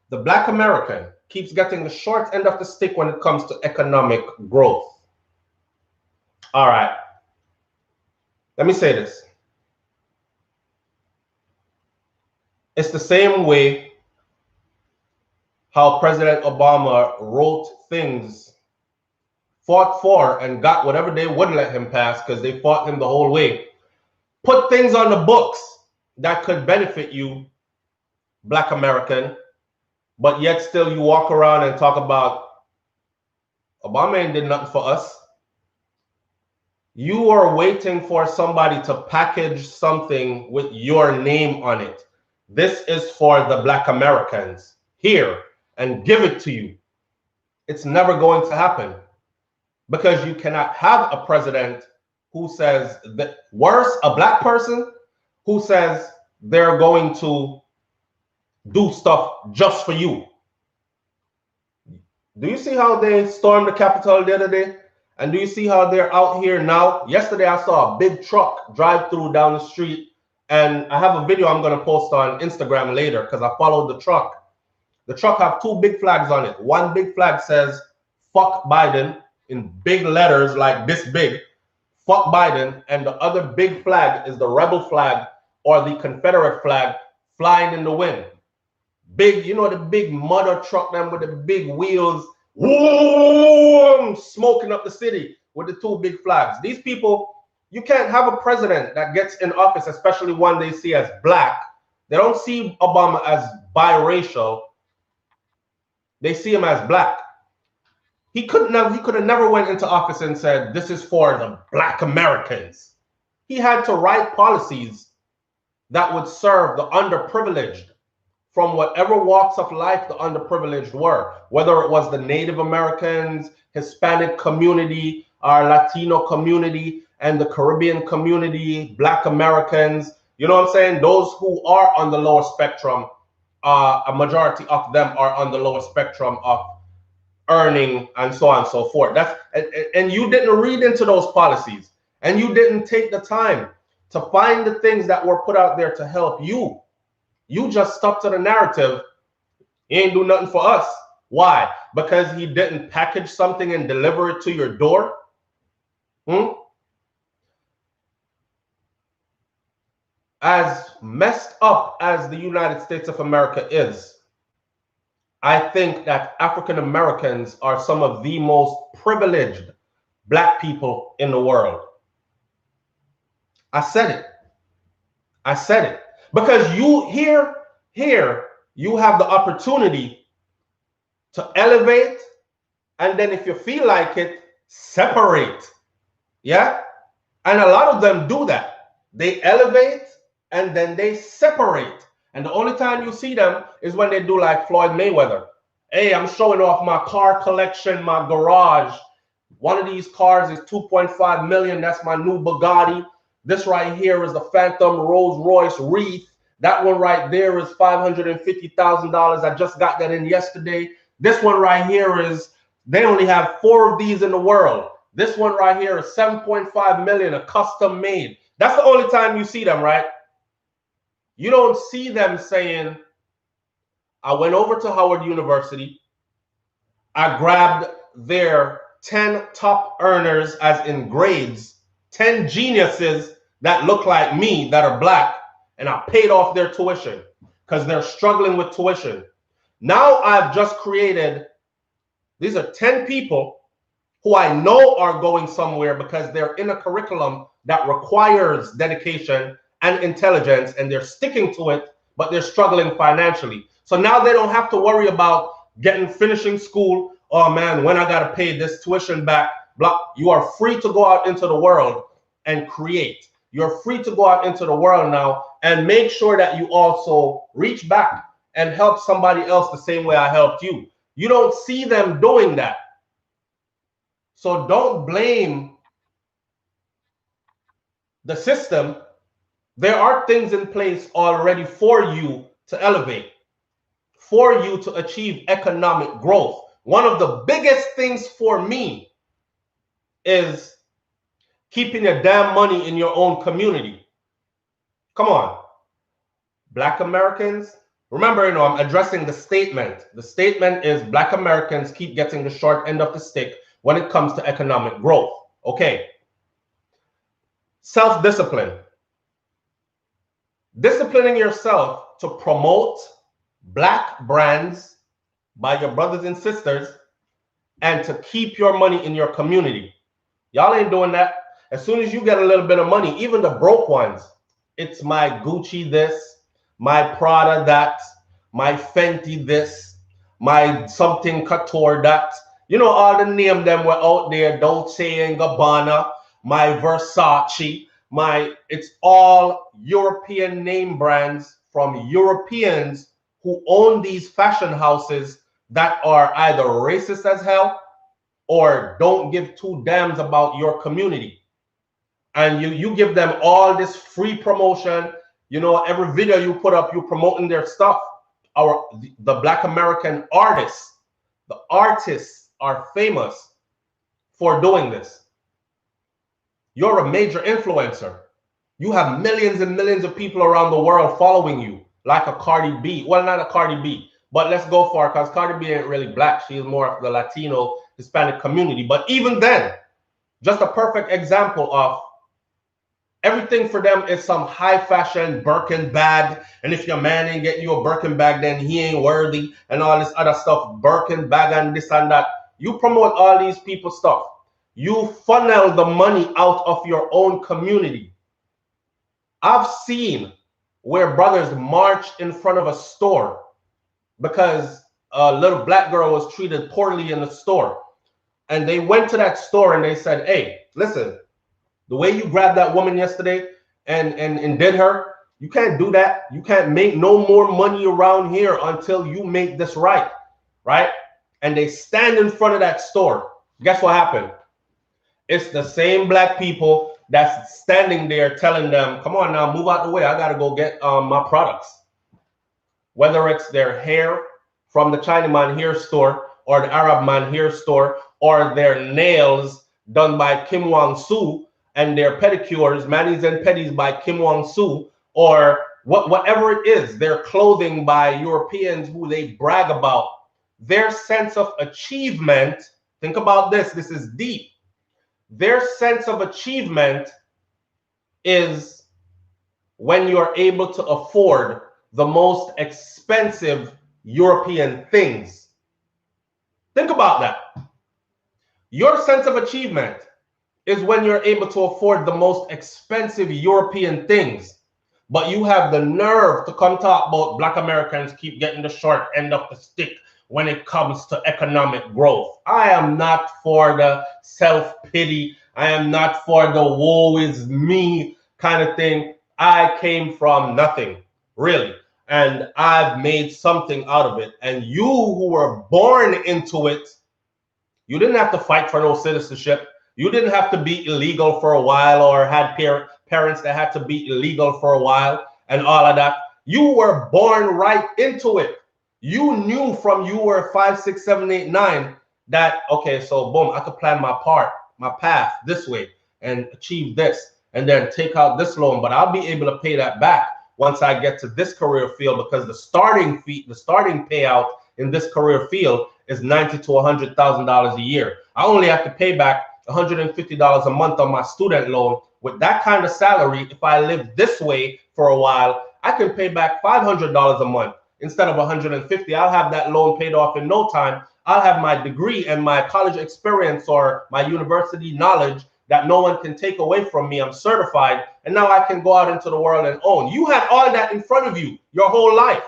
The Black American keeps getting the short end of the stick when it comes to economic growth. All right. Let me say this. It's the same way how President Obama wrote things, fought for and got whatever they wouldn't let him pass because they fought him the whole way. Put things on the books that could benefit you, Black American, but yet still you walk around and talk about Obama ain't did nothing for us. You are waiting for somebody to package something with your name on it. This is for the Black Americans. Here, and give it to you. It's never going to happen because you cannot have a president who says that, worse, a black person who says they're going to do stuff just for you. Do you see how they stormed the Capitol the other day? And do you see how they're out here now? Yesterday, I saw a big truck drive through down the street. And I have a video I'm going to post on Instagram later because I followed the truck. The truck have two big flags on it. One big flag says, fuck Biden, in big letters like this big, fuck Biden. And the other big flag is the rebel flag or the Confederate flag flying in the wind. Big, you know, the big mother truck them with the big wheels, whoom, smoking up the city with the two big flags. These people, you can't have a president that gets in office, especially one they see as black. They don't see Obama as biracial. They see him as black. He could have never went into office and said, this is for the Black Americans. He had to write policies that would serve the underprivileged from whatever walks of life the underprivileged were, whether it was the Native Americans, Hispanic community, our Latino community, and the Caribbean community, Black Americans, you know what I'm saying? Those who are on the lower spectrum, a majority of them are on the lower spectrum of earning and so on and so forth. And you didn't read into those policies, and you didn't take the time to find the things that were put out there to help you. You just stuck to the narrative. He ain't do nothing for us. Why? Because he didn't package something and deliver it to your door? As messed up as the United States of America is, I think that African Americans are some of the most privileged black people in the world. I said it. I said it. Because you here you have the opportunity to elevate, and then if you feel like it, separate. Yeah? And a lot of them do that. They elevate and then they separate. And the only time you see them is when they do like Floyd Mayweather. Hey, I'm showing off my car collection, my garage. One of these cars is 2.5 million. That's my new Bugatti. This right here is the Phantom Rolls Royce Wreath. That one right there is $550,000. I just got that in yesterday. This one right here is, they only have 4 of these in the world. This one right here is 7.5 million, a custom made. That's the only time you see them, right? You don't see them saying, I went over to Howard University. I grabbed their 10 top earners, as in grades, 10 geniuses that look like me that are black, and I paid off their tuition because they're struggling with tuition. Now I've just created, these are 10 people who I know are going somewhere because they're in a curriculum that requires dedication and intelligence, and they're sticking to it, but they're struggling financially. So now they don't have to worry about finishing school. Oh man, when I gotta pay this tuition back, blah. You are free to go out into the world and create. You're free to go out into the world now and make sure that you also reach back and help somebody else the same way I helped you. You don't see them doing that. So don't blame the system. There are things in place already for you to elevate, for you to achieve economic growth. One of the biggest things for me is keeping your damn money in your own community. Come on. Black Americans, remember, I'm addressing the statement. The statement is Black Americans keep getting the short end of the stick when it comes to economic growth. Okay. Self-discipline. Disciplining yourself to promote black brands by your brothers and sisters and to keep your money in your community. Y'all ain't doing that. As soon as you get a little bit of money, even the broke ones, it's my Gucci this, my Prada that, my Fenty this, my something couture that. You know, all the name them were out there, Dolce and Gabbana, my Versace, it's all European name brands from Europeans who own these fashion houses that are either racist as hell or don't give two damns about your community. And you give them all this free promotion. You know, every video you put up, you're promoting their stuff. The Black American artists, the artists are famous for doing this. You're a major influencer. You have millions and millions of people around the world following you, like a Cardi B. Well, not a Cardi B, but let's go for it, because Cardi B ain't really black. She is more of the Latino, Hispanic community. But even then, just a perfect example of everything for them is some high fashion Birkin bag. And if your man ain't getting you a Birkin bag, then he ain't worthy and all this other stuff, Birkin bag and this and that. You promote all these people's stuff. You funnel the money out of your own community. I've seen where brothers march in front of a store because a little black girl was treated poorly in the store. And they went to that store and they said, hey, listen, the way you grabbed that woman yesterday and did her, you can't do that. You can't make no more money around here until you make this right, right? And they stand in front of that store. Guess what happened? It's the same black people that's standing there telling them, come on now, move out the way. I got to go get my products. Whether it's their hair from the Chinaman hair store or the Arab man hair store, or their nails done by Kim Wang-soo, and their pedicures, manis and pedis by Kim Wang-soo, or whatever it is, their clothing by Europeans who they brag about, their sense of achievement, think about this, this is deep. Their sense of achievement is when you're able to afford the most expensive European things. Think about that. Your sense of achievement is when you're able to afford the most expensive European things. But you have the nerve to come talk about Black Americans keep getting the short end of the stick when it comes to economic growth. I am not for the self-pity. I am not for the woe is me kind of thing. I came from nothing, really. and I've made something out of it. And you who were born into it, you didn't have to fight for no citizenship. You didn't have to be illegal for a while or had parents that had to be illegal for a while and all of that. You were born right into it. You knew from you were 5, 6, 7, 8, 9 that, okay, so boom, I could plan my path this way and achieve this and then take out this loan, but I'll be able to pay that back once I get to this career field, because the starting payout in this career field is $90,000 to $100,000 a year. I only have to pay back $150 a month on my student loan. With that kind of salary, if I live this way for a while, I can pay back $500 a month instead of $150. I'll have that loan paid off in no time. I'll have my degree and my college experience or my university knowledge that no one can take away from me. I'm certified, and now I can go out into the world and own. You had all that in front of you your whole life.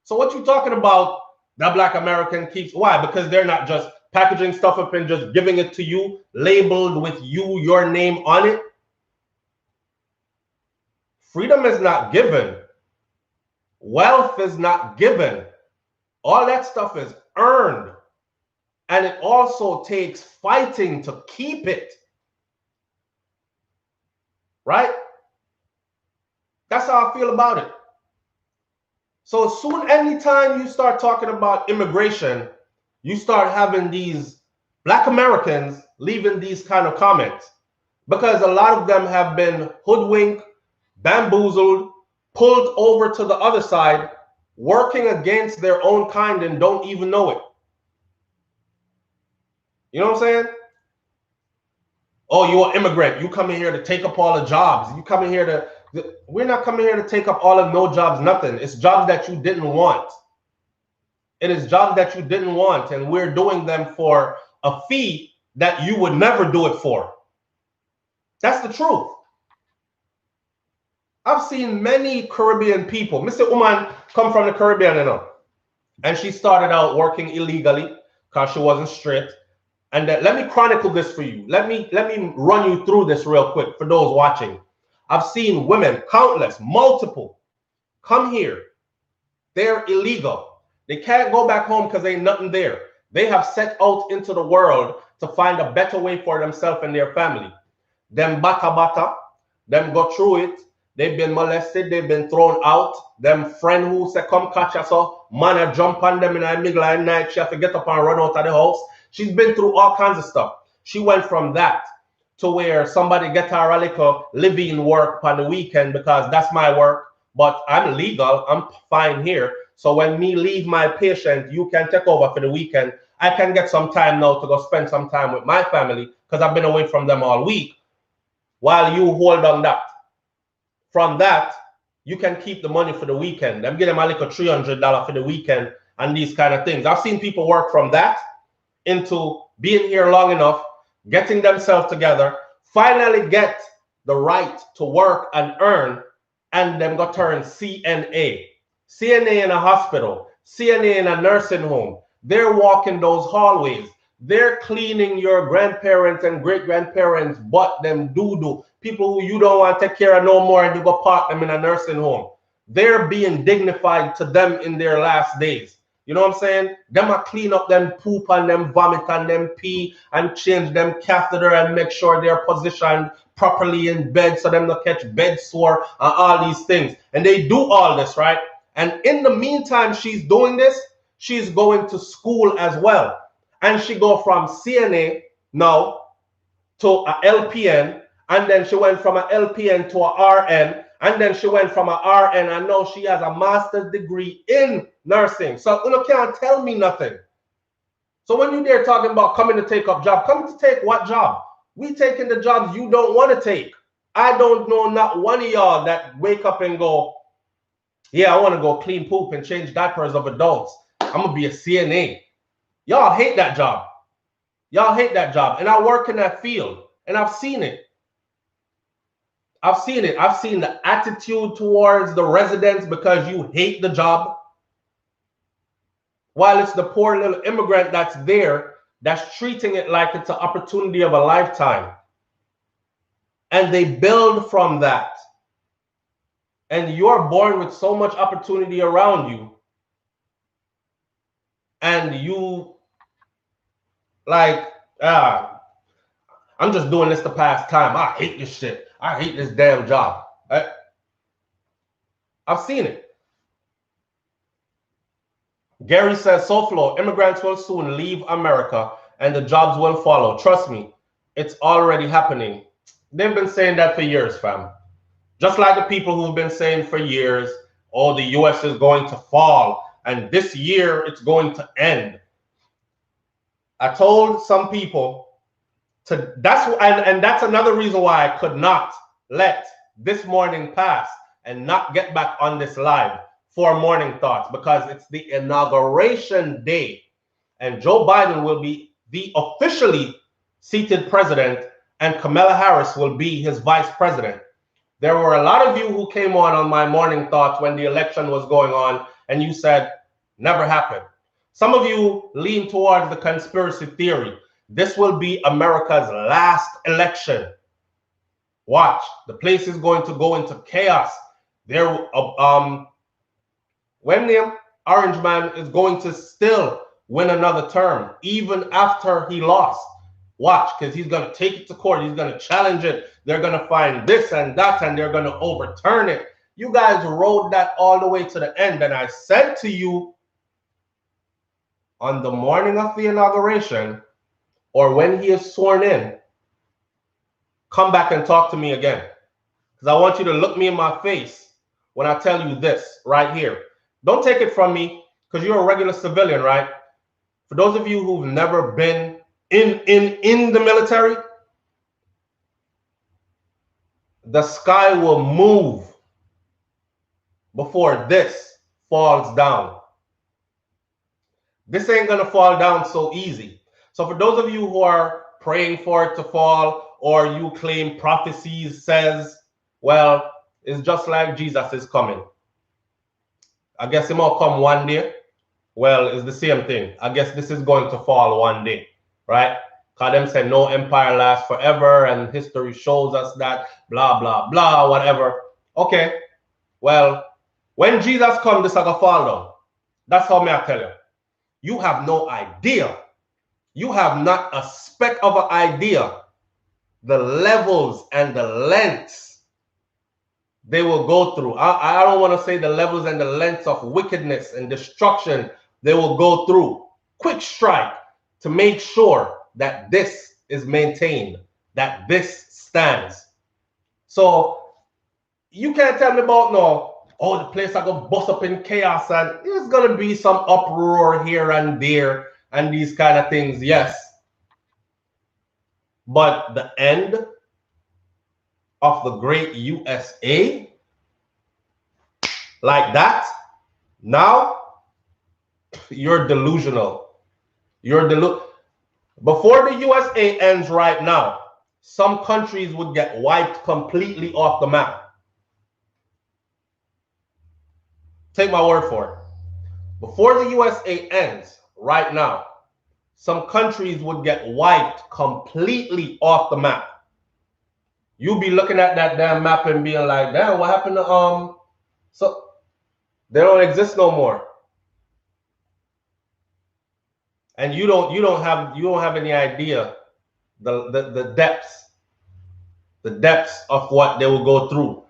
So what you talking about that Black American keeps? Why? Because they're not just packaging stuff up and just giving it to you, labeled with your name on it. Freedom is not given. Wealth is not given. All that stuff is earned. And it also takes fighting to keep it. Right? That's how I feel about it. So soon, anytime you start talking about immigration, you start having these Black Americans leaving these kind of comments, because a lot of them have been hoodwinked, bamboozled, pulled over to the other side, working against their own kind and don't even know it. You know what I'm saying? Oh, you're an immigrant. You come in here to take up all the jobs. You come in here to, we're not coming here to take up all of no jobs, nothing. It's jobs that you didn't want. It is jobs that you didn't want, and we're doing them for a fee that you would never do it for. That's the truth. I've seen many Caribbean people. Mr. Uman come from the Caribbean, you know, and she started out working illegally because she wasn't straight. And let me chronicle this for you. Let me run you through this real quick for those watching. I've seen women, countless, multiple, come here. They're illegal. They can't go back home because ain't nothing there. They have set out into the world to find a better way for themselves and their family. Them bata, them go through it. They've been molested. They've been thrown out. Them friend who say, come catch us, so man, I jump on them in the middle of the night. She have to get up and run out of the house. She's been through all kinds of stuff. She went from that to where somebody get her a little living work on the weekend because that's my work, but I'm legal. I'm fine here. So when me leave my patient, you can take over for the weekend. I can get some time now to go spend some time with my family because I've been away from them all week while you hold on that. From that, you can keep the money for the weekend. I'm getting my little $300 for the weekend and these kind of things. I've seen people work from that into being here long enough, getting themselves together, finally get the right to work and earn, and then go turn CNA. CNA in a hospital, CNA in a nursing home. They're walking those hallways. They're cleaning your grandparents and great-grandparents' butt, them doo-doo. People who you don't want to take care of no more, and you go park them in a nursing home. They're being dignified to them in their last days. You know what I'm saying? Them a clean up them poop and them vomit and them pee and change them catheter and make sure they're positioned properly in bed so them not catch bed sore and all these things. And they do all this, right? And in the meantime, she's doing this, she's going to school as well. And she go from CNA now to a LPN, and then she went from a LPN to a RN, and then she went from a RN, and now she has a master's degree in nursing. So you can't tell me nothing. So when you're there talking about coming to take up job, coming to take what job? We taking the jobs you don't want to take. I don't know not one of y'all that wake up and go, yeah, I want to go clean poop and change diapers of adults. I'm going to be a CNA. Y'all hate that job. Y'all hate that job. And I work in that field, and I've seen it. I've seen it. I've seen the attitude towards the residents because you hate the job. While it's the poor little immigrant that's there, that's treating it like it's an opportunity of a lifetime. And they build from that. and you're born with so much opportunity around you, and you like, I'm just doing this to pass time. I hate this shit. I hate this damn job. I've seen it. Gary says, SouFLo, immigrants will soon leave America and the jobs will follow. Trust me, it's already happening. They've been saying that for years, fam. Just like the people who've been saying for years, oh, the US is going to fall and this year it's going to end. I told some people to, and that's another reason why I could not let this morning pass and not get back on this live for morning thoughts, because it's the inauguration day and Joe Biden will be the officially seated president and Kamala Harris will be his vice president. There were a lot of you who came on my morning thoughts when the election was going on and you said, never happened. Some of you lean towards the conspiracy theory. This will be America's last election. Watch, the place is going to go into chaos. There, when the Orange Man is going to still win another term, even after he lost. Watch, because he's going to take it to court. He's going to challenge it. They're going to find this and that, and they're going to overturn it. You guys rode that all the way to the end. And I said to you on the morning of the inauguration, or when he is sworn in, come back and talk to me again. Because I want you to look me in my face when I tell you this right here. Don't take it from me, because you're a regular civilian, right? For those of you who've never been in the military, the sky will move before this falls down. This ain't gonna fall down so easy. So for those of you who are praying for it to fall, or you claim prophecies says, well, it's just like Jesus is coming. I guess he might come one day. Well, it's the same thing. I guess this is going to fall one day, right? Because them say no empire lasts forever and history shows us that, blah, blah, blah, whatever. Okay, well, when Jesus comes, this is going to fall down. That's how I tell you. You have no idea. You have not a speck of an idea the levels and the lengths they will go through. I don't want to say the levels and the lengths of wickedness and destruction they will go through. Quick strike to make sure that this is maintained, that this stands. So you can't tell me about no, oh, the place I go bust up in chaos and there's going to be some uproar here and there and these kind of things, yes. But the end of the great USA, like that, now you're delusional. Before the USA ends right now, some countries would get wiped completely off the map. Take my word for it. Before the USA ends right now, some countries would get wiped completely off the map. You'll be looking at that damn map and being like, damn, what happened to so they don't exist no more. And you don't have any idea the depths of what they will go through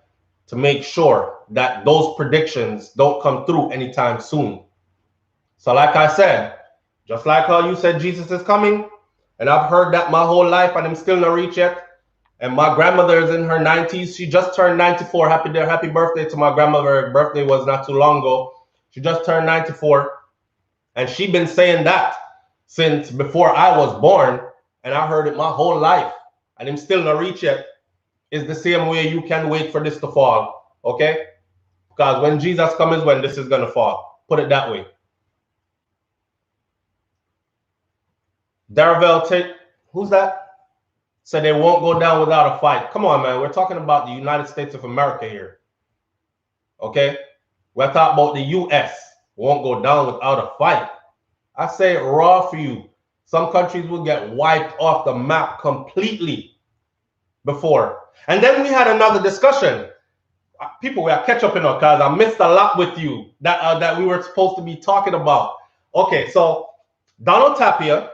to make sure that those predictions don't come through anytime soon. So like I said, just like how you said Jesus is coming, and I've heard that my whole life and I'm still not reached yet. And my grandmother is in her 90s. She just turned 94. Happy birthday to my grandmother. Her birthday was not too long ago. She just turned 94. And she's been saying that since before I was born. And I heard it my whole life. And I'm still not reached yet. It's the same way you can wait for this to fall. Okay? Because when Jesus comes is when this is going to fall. Put it that way. Darvel, who's that? So they won't go down without a fight. Come on, man. We're talking about the United States of America here. Okay? We're talking about the U.S. Won't go down without a fight. I say it raw for you. Some countries will get wiped off the map completely before. And then we had another discussion. People, we are catch up, because I missed a lot with you that we were supposed to be talking about. Okay, so Donald Tapia,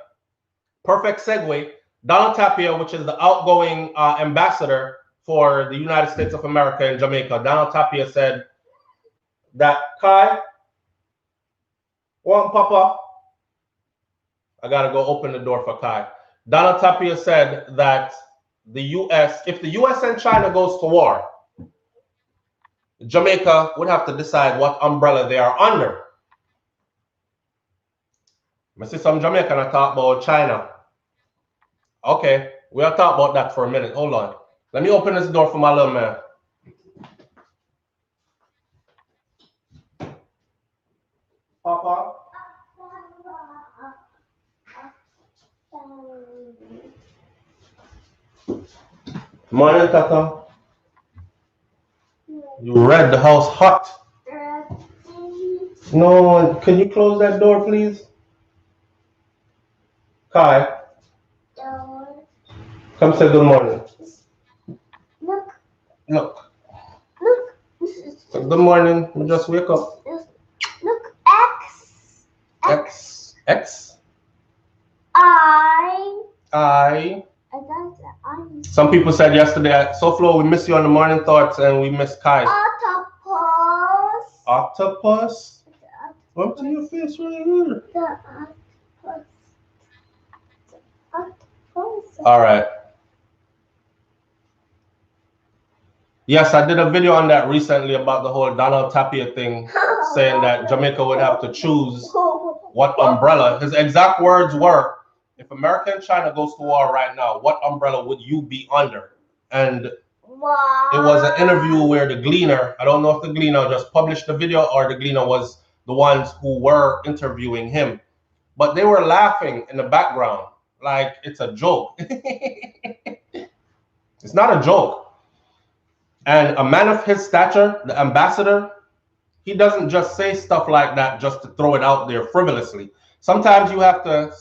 perfect segue. Donald Tapia, which is the outgoing ambassador for the United States of America in Jamaica, Donald Tapia said that Kai, one Papa, I gotta go open the door for Kai. Donald Tapia said that the U.S., if the U.S. and China goes to war, Jamaica would have to decide what umbrella they are under. I see some Jamaican talk about China. Okay, we'll talk about that for a minute. Hold on. Let me open this door for my little man. Papa. Morning, Tata. You read the house hot. No, can you close that door, please? Kai. Come say good morning. Look. Look. Look. Good morning. You just wake up. Look. X. X. X. I. Some people said yesterday, SouFlo, we miss you on the morning thoughts and we miss Kai. Octopus. Octopus? Up to your face right here. The octopus. All right. Yes, I did a video on that recently about the whole Donald Tapia thing, saying that Jamaica would have to choose what umbrella. His exact words were, if America and China goes to war right now, what umbrella would you be under? And it was an interview where the Gleaner, I don't know if the Gleaner just published the video or the Gleaner was the ones who were interviewing him. But they were laughing in the background like it's a joke. It's not a joke. And a man of his stature, the ambassador, he doesn't just say stuff like that just to throw it out there frivolously. Sometimes you have to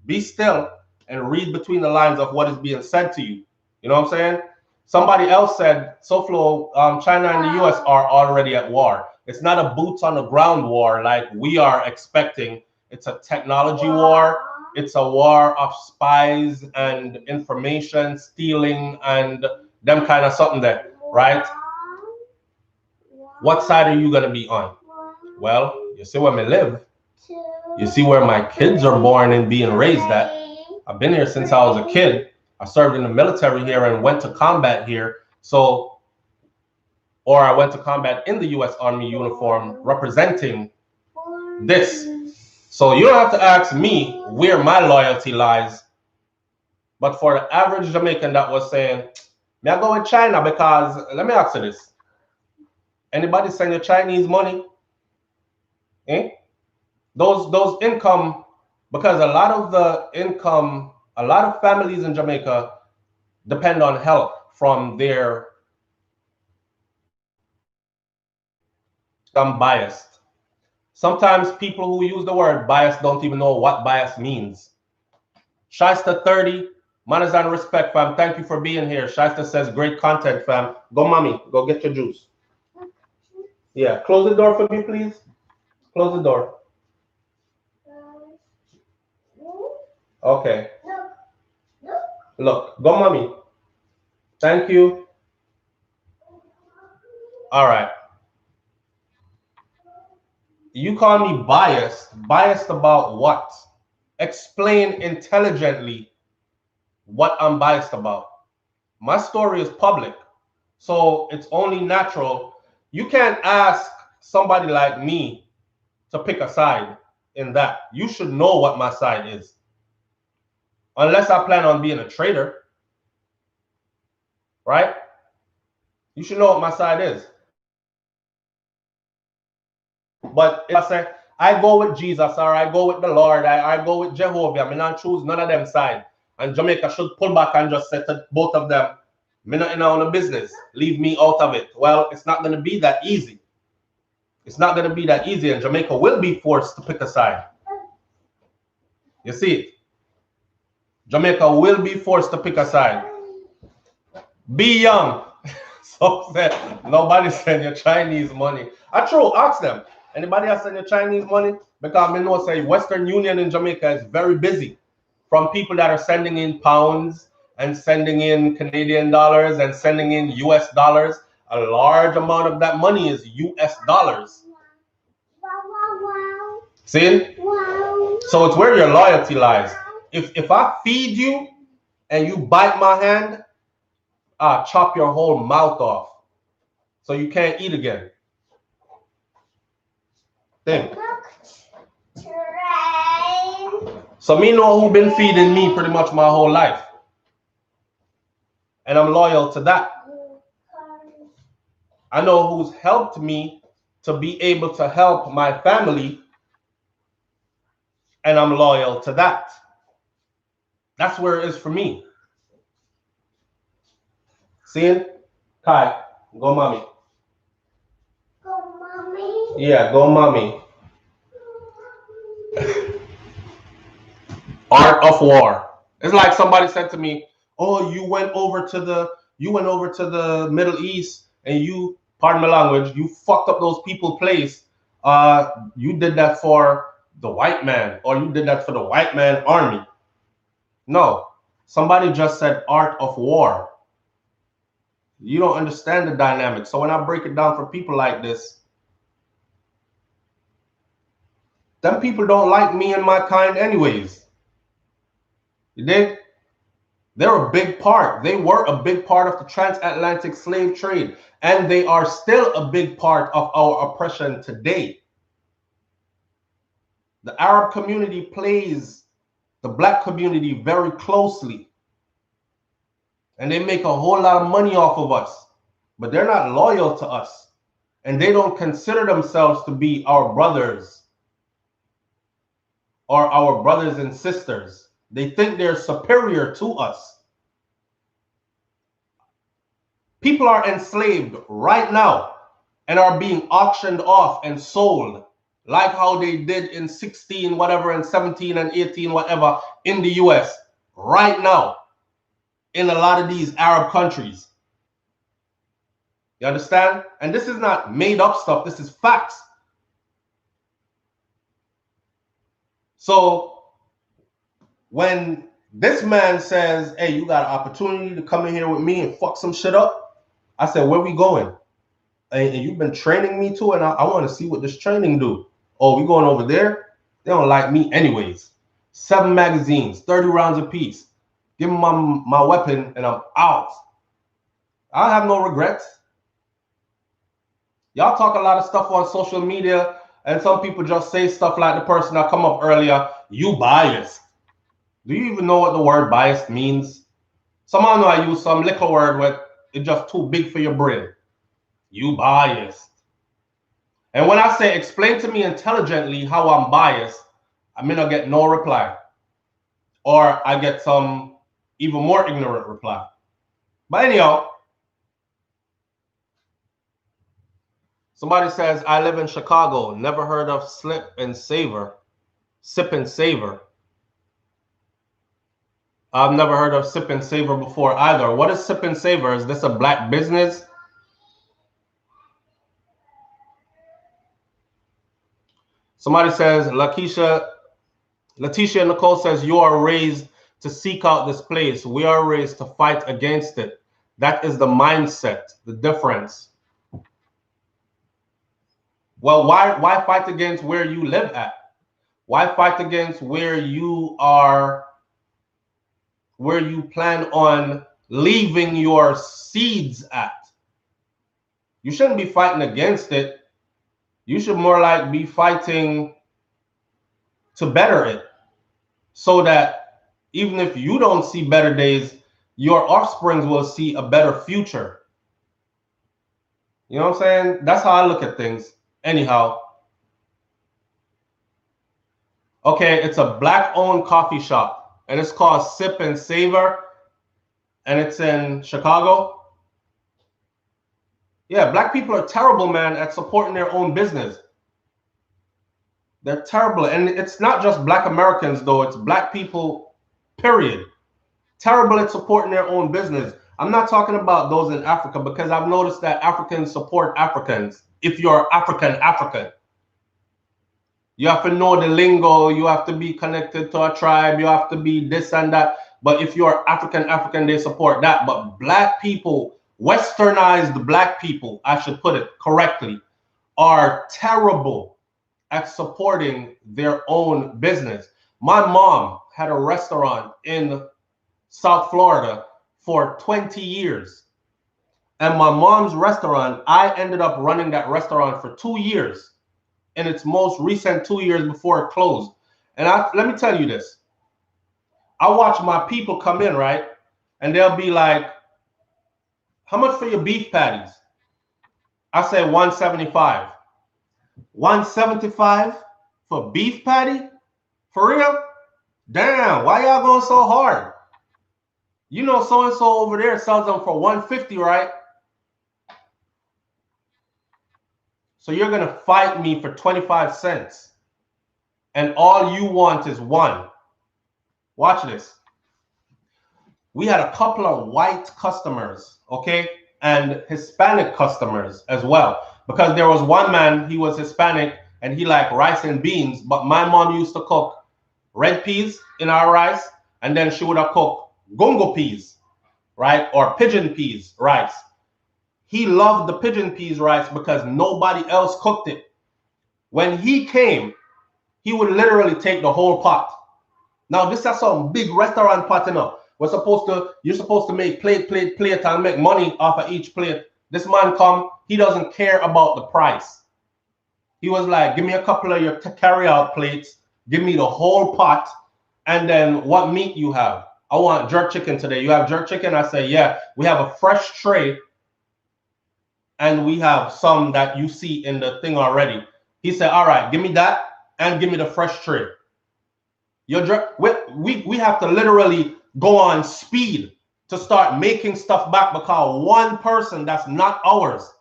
be still and read between the lines of what is being said to you. You know what I'm saying? Somebody else said, SouFlo, China and the US are already at war. It's not a boots on the ground war like we are expecting. It's a technology war. It's a war of spies and information stealing and them kind of something there, right? What side are you going to be on? Well, you see where I live. You see where my kids are born and being raised at. I've been here since I was a kid. I served in the military here and went to combat here. So, or I went to combat in the U.S. Army uniform representing this. So you don't have to ask me where my loyalty lies. But for the average Jamaican that was saying, may I go with China because, let me ask you this. Anybody send you Chinese money? Eh? Those income, because a lot of the income, a lot of families in Jamaica depend on help from their, I'm biased. Sometimes people who use the word bias don't even know what bias means. Shysta 30, manners and respect, fam. Thank you for being here. Shysta says great content, fam. Go, mommy. Go get your juice. Yeah, close the door for me, please. Close the door. Okay. Look, go, mommy. Thank you. All right. You call me biased. Biased about what? Explain intelligently what I'm biased about. My story is public, so it's only natural. You can't ask somebody like me to pick a side in that. You should know what my side is. Unless I plan on being a traitor, right? You should know what my side is. But if I say, I go with Jesus or I go with the Lord, I go with Jehovah, I not choose none of them side. And Jamaica should pull back and just say to both of them, me not in on business, leave me out of it. Well, it's not going to be that easy. It's not going to be that easy, and Jamaica will be forced to pick a side. You see it? Jamaica will be forced to pick a side. Be young. So said nobody send your Chinese money. I true, ask them. Anybody else send your Chinese money? Because I know say Western Union in Jamaica is very busy. From people that are sending in pounds and sending in Canadian dollars and sending in US dollars. A large amount of that money is US dollars. See? So it's where your loyalty lies. If I feed you and you bite my hand, I'll chop your whole mouth off. So you can't eat again. Think. So me know who been feeding me pretty much my whole life. And I'm loyal to that. I know who's helped me to be able to help my family. And I'm loyal to that. That's where it is for me. See it? Kai, go mommy. Go, mommy. Yeah, go mommy. Art of war. It's like somebody said to me, "Oh, you went over to the Middle East and you, pardon my language, you fucked up those people's place. You did that for the white man, or you did that for the white man army." No, somebody just said art of war. You don't understand the dynamic. So when I break it down for people like this, them people don't like me and my kind anyways. You dig? They're a big part. They were a big part of the transatlantic slave trade, and they are still a big part of our oppression today. The Arab community plays the black community very closely, and they make a whole lot of money off of us, but they're not loyal to us, and they don't consider themselves to be our brothers or our brothers and sisters. They think they're superior to us. People are enslaved right now and are being auctioned off and sold, like how they did in 16 whatever and 17 and 18 whatever in the US right now in a lot of these Arab countries. You understand? And this is not made up stuff. This is facts. So when this man says, "Hey, you got an opportunity to come in here with me and fuck some shit up," I said, "Where we going?" And you've been training me too, and I want to see what this training do. "Oh, we going over there? They don't like me anyways. 7 magazines, 30 rounds apiece. Give me my weapon and I'm out." I have no regrets. Y'all talk a lot of stuff on social media, and some people just say stuff like the person that come up earlier, "You biased." Do you even know what the word biased means? Somehow know I use some little word with it's just too big for your brain. You biased. And when I say explain to me intelligently how I'm biased, I may not get no reply. Or I get some even more ignorant reply. But anyhow, somebody says, "I live in Chicago. Never heard of Slip and Savor. Sip and Savor." I've never heard of Sip and Savor before either. What is Sip and Savor? Is this a black business? Somebody says, Letitia Nicole says, "You are raised to seek out this place. We are raised to fight against it. That is the mindset, the difference." Well, why fight against where you live at? Why fight against where you plan on leaving your seeds at? You shouldn't be fighting against it. You should more like be fighting to better it, so that even if you don't see better days, your offspring will see a better future. You know what I'm saying? That's how I look at things. Anyhow, okay, it's a black-owned coffee shop, and it's called Sip and Savor, and it's in Chicago. Yeah, black people are terrible, man, at supporting their own business. They're terrible. And it's not just black Americans, though. It's black people, period. Terrible at supporting their own business. I'm not talking about those in Africa, because I've noticed that Africans support Africans. If you're African, you have to know the lingo, you have to be connected to a tribe, you have to be this and that. But if you're African, they support that. But black people, westernized black people, I should put it correctly, are terrible at supporting their own business. My mom had a restaurant in South Florida for 20 years. And my mom's restaurant, I ended up running that restaurant for 2 years, in its most recent 2 years before it closed. And let me tell you this. I watch my people come in, right? And they'll be like, how much for your beef patties? I say 175. 175 for beef patty? For real? Damn, why y'all going so hard? You know so-and-so over there sells them for 150, right? So you're going to fight me for 25 cents. And all you want is one. Watch this. We had a couple of white customers, okay? And Hispanic customers as well. Because there was one man, he was Hispanic, and he liked rice and beans. But my mom used to cook red peas in our rice, and then she would have cooked gongo peas, right? Or pigeon peas rice. He loved the pigeon peas rice because nobody else cooked it. When he came, he would literally take the whole pot. Now, this is some big restaurant pot enough. You're supposed to make plate and make money off of each plate. This man come, he doesn't care about the price. He was like, give me a couple of your carry-out plates, give me the whole pot, and then what meat you have? I want jerk chicken today. You have jerk chicken? I say, yeah. We have a fresh tray, and we have some that you see in the thing already. He said, all right, give me that, and give me the fresh tray. We have to literally go on speed to start making stuff back, because one person that's not ours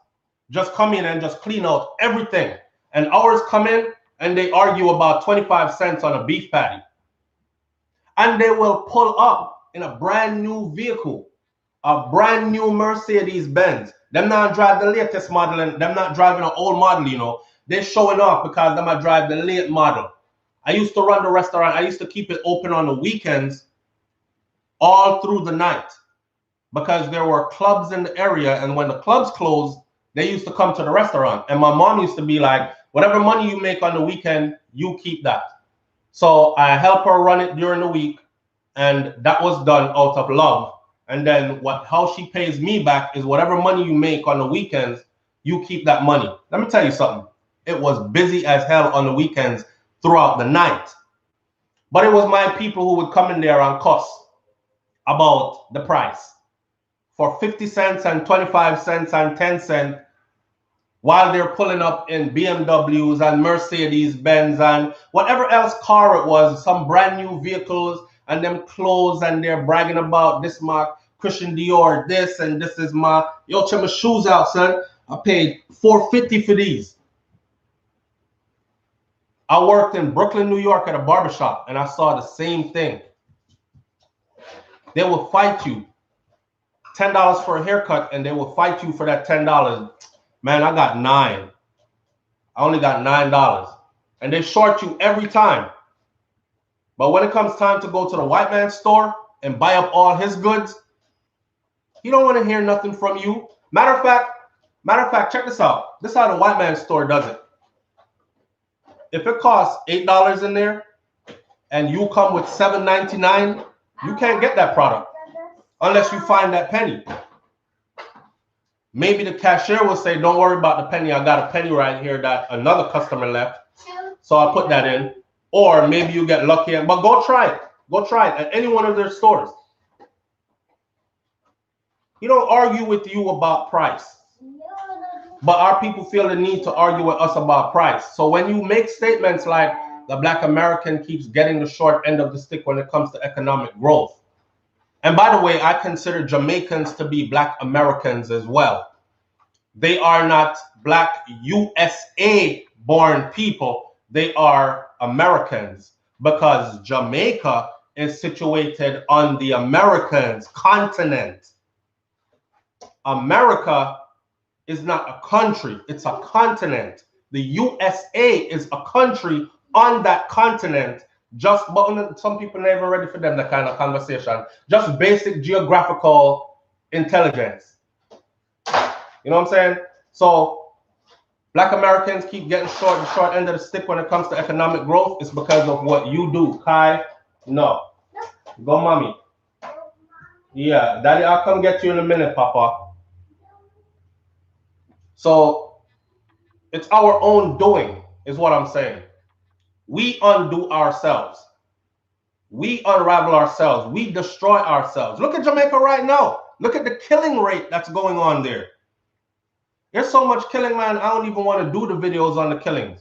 just come in and just clean out everything. And ours come in and they argue about 25 cents on a beef patty. And they will pull up in a brand new vehicle, a brand new Mercedes Benz. Them not drive the latest model, and them not driving an old model, you know. They're showing off because them might drive the late model. I used to run the restaurant. I used to keep it open on the weekends all through the night, because there were clubs in the area. And when the clubs closed, they used to come to the restaurant. And my mom used to be like, whatever money you make on the weekend, you keep that. So I help her run it during the week. And that was done out of love. And then how she pays me back is whatever money you make on the weekends, you keep that money. Let me tell you something. It was busy as hell on the weekends throughout the night. But it was my people who would come in there and cuss about the price for 50 cents and 25 cents and 10 cents, while they're pulling up in BMWs and Mercedes Benz and whatever else car it was, some brand new vehicles and them clothes, and they're bragging about this my Christian Dior, this, and this is my, yo, check my shoes out, son. I paid $450 for these. I worked in Brooklyn, New York at a barbershop, and I saw the same thing. They will fight you. $10 for a haircut, and they will fight you for that $10. Man, I got $9. I only got $9. And they short you every time. But when it comes time to go to the white man's store and buy up all his goods, he don't want to hear nothing from you. Matter of fact, check this out. This is how the white man's store does it. If it costs $8 in there and you come with $7.99, you can't get that product unless you find that penny. Maybe the cashier will say, don't worry about the penny. I got a penny right here that another customer left. So I'll put that in. Or maybe you get lucky. But go try it. Go try it at any one of their stores. He don't argue with you about price. But our people feel the need to argue with us about price. So when you make statements like the Black American keeps getting the short end of the stick when it comes to economic growth. And by the way, I consider Jamaicans to be Black Americans as well. They are not Black USA born people. They are Americans, because Jamaica is situated on the Americans continent. America is not a country, it's a continent. The USA is a country on that continent. Just, but some people are never ready for them, that kind of conversation. Just basic geographical intelligence. You know what I'm saying? So Black Americans keep getting the short end of the stick when it comes to economic growth. It's because of what you do. Kai, no. Go, mommy. Yeah, daddy, I'll come get you in a minute, Papa. So it's our own doing, is what I'm saying. We undo ourselves. We unravel ourselves. We destroy ourselves. Look at Jamaica right now. Look at the killing rate that's going on there. There's so much killing, man. I don't even want to do the videos on the killings.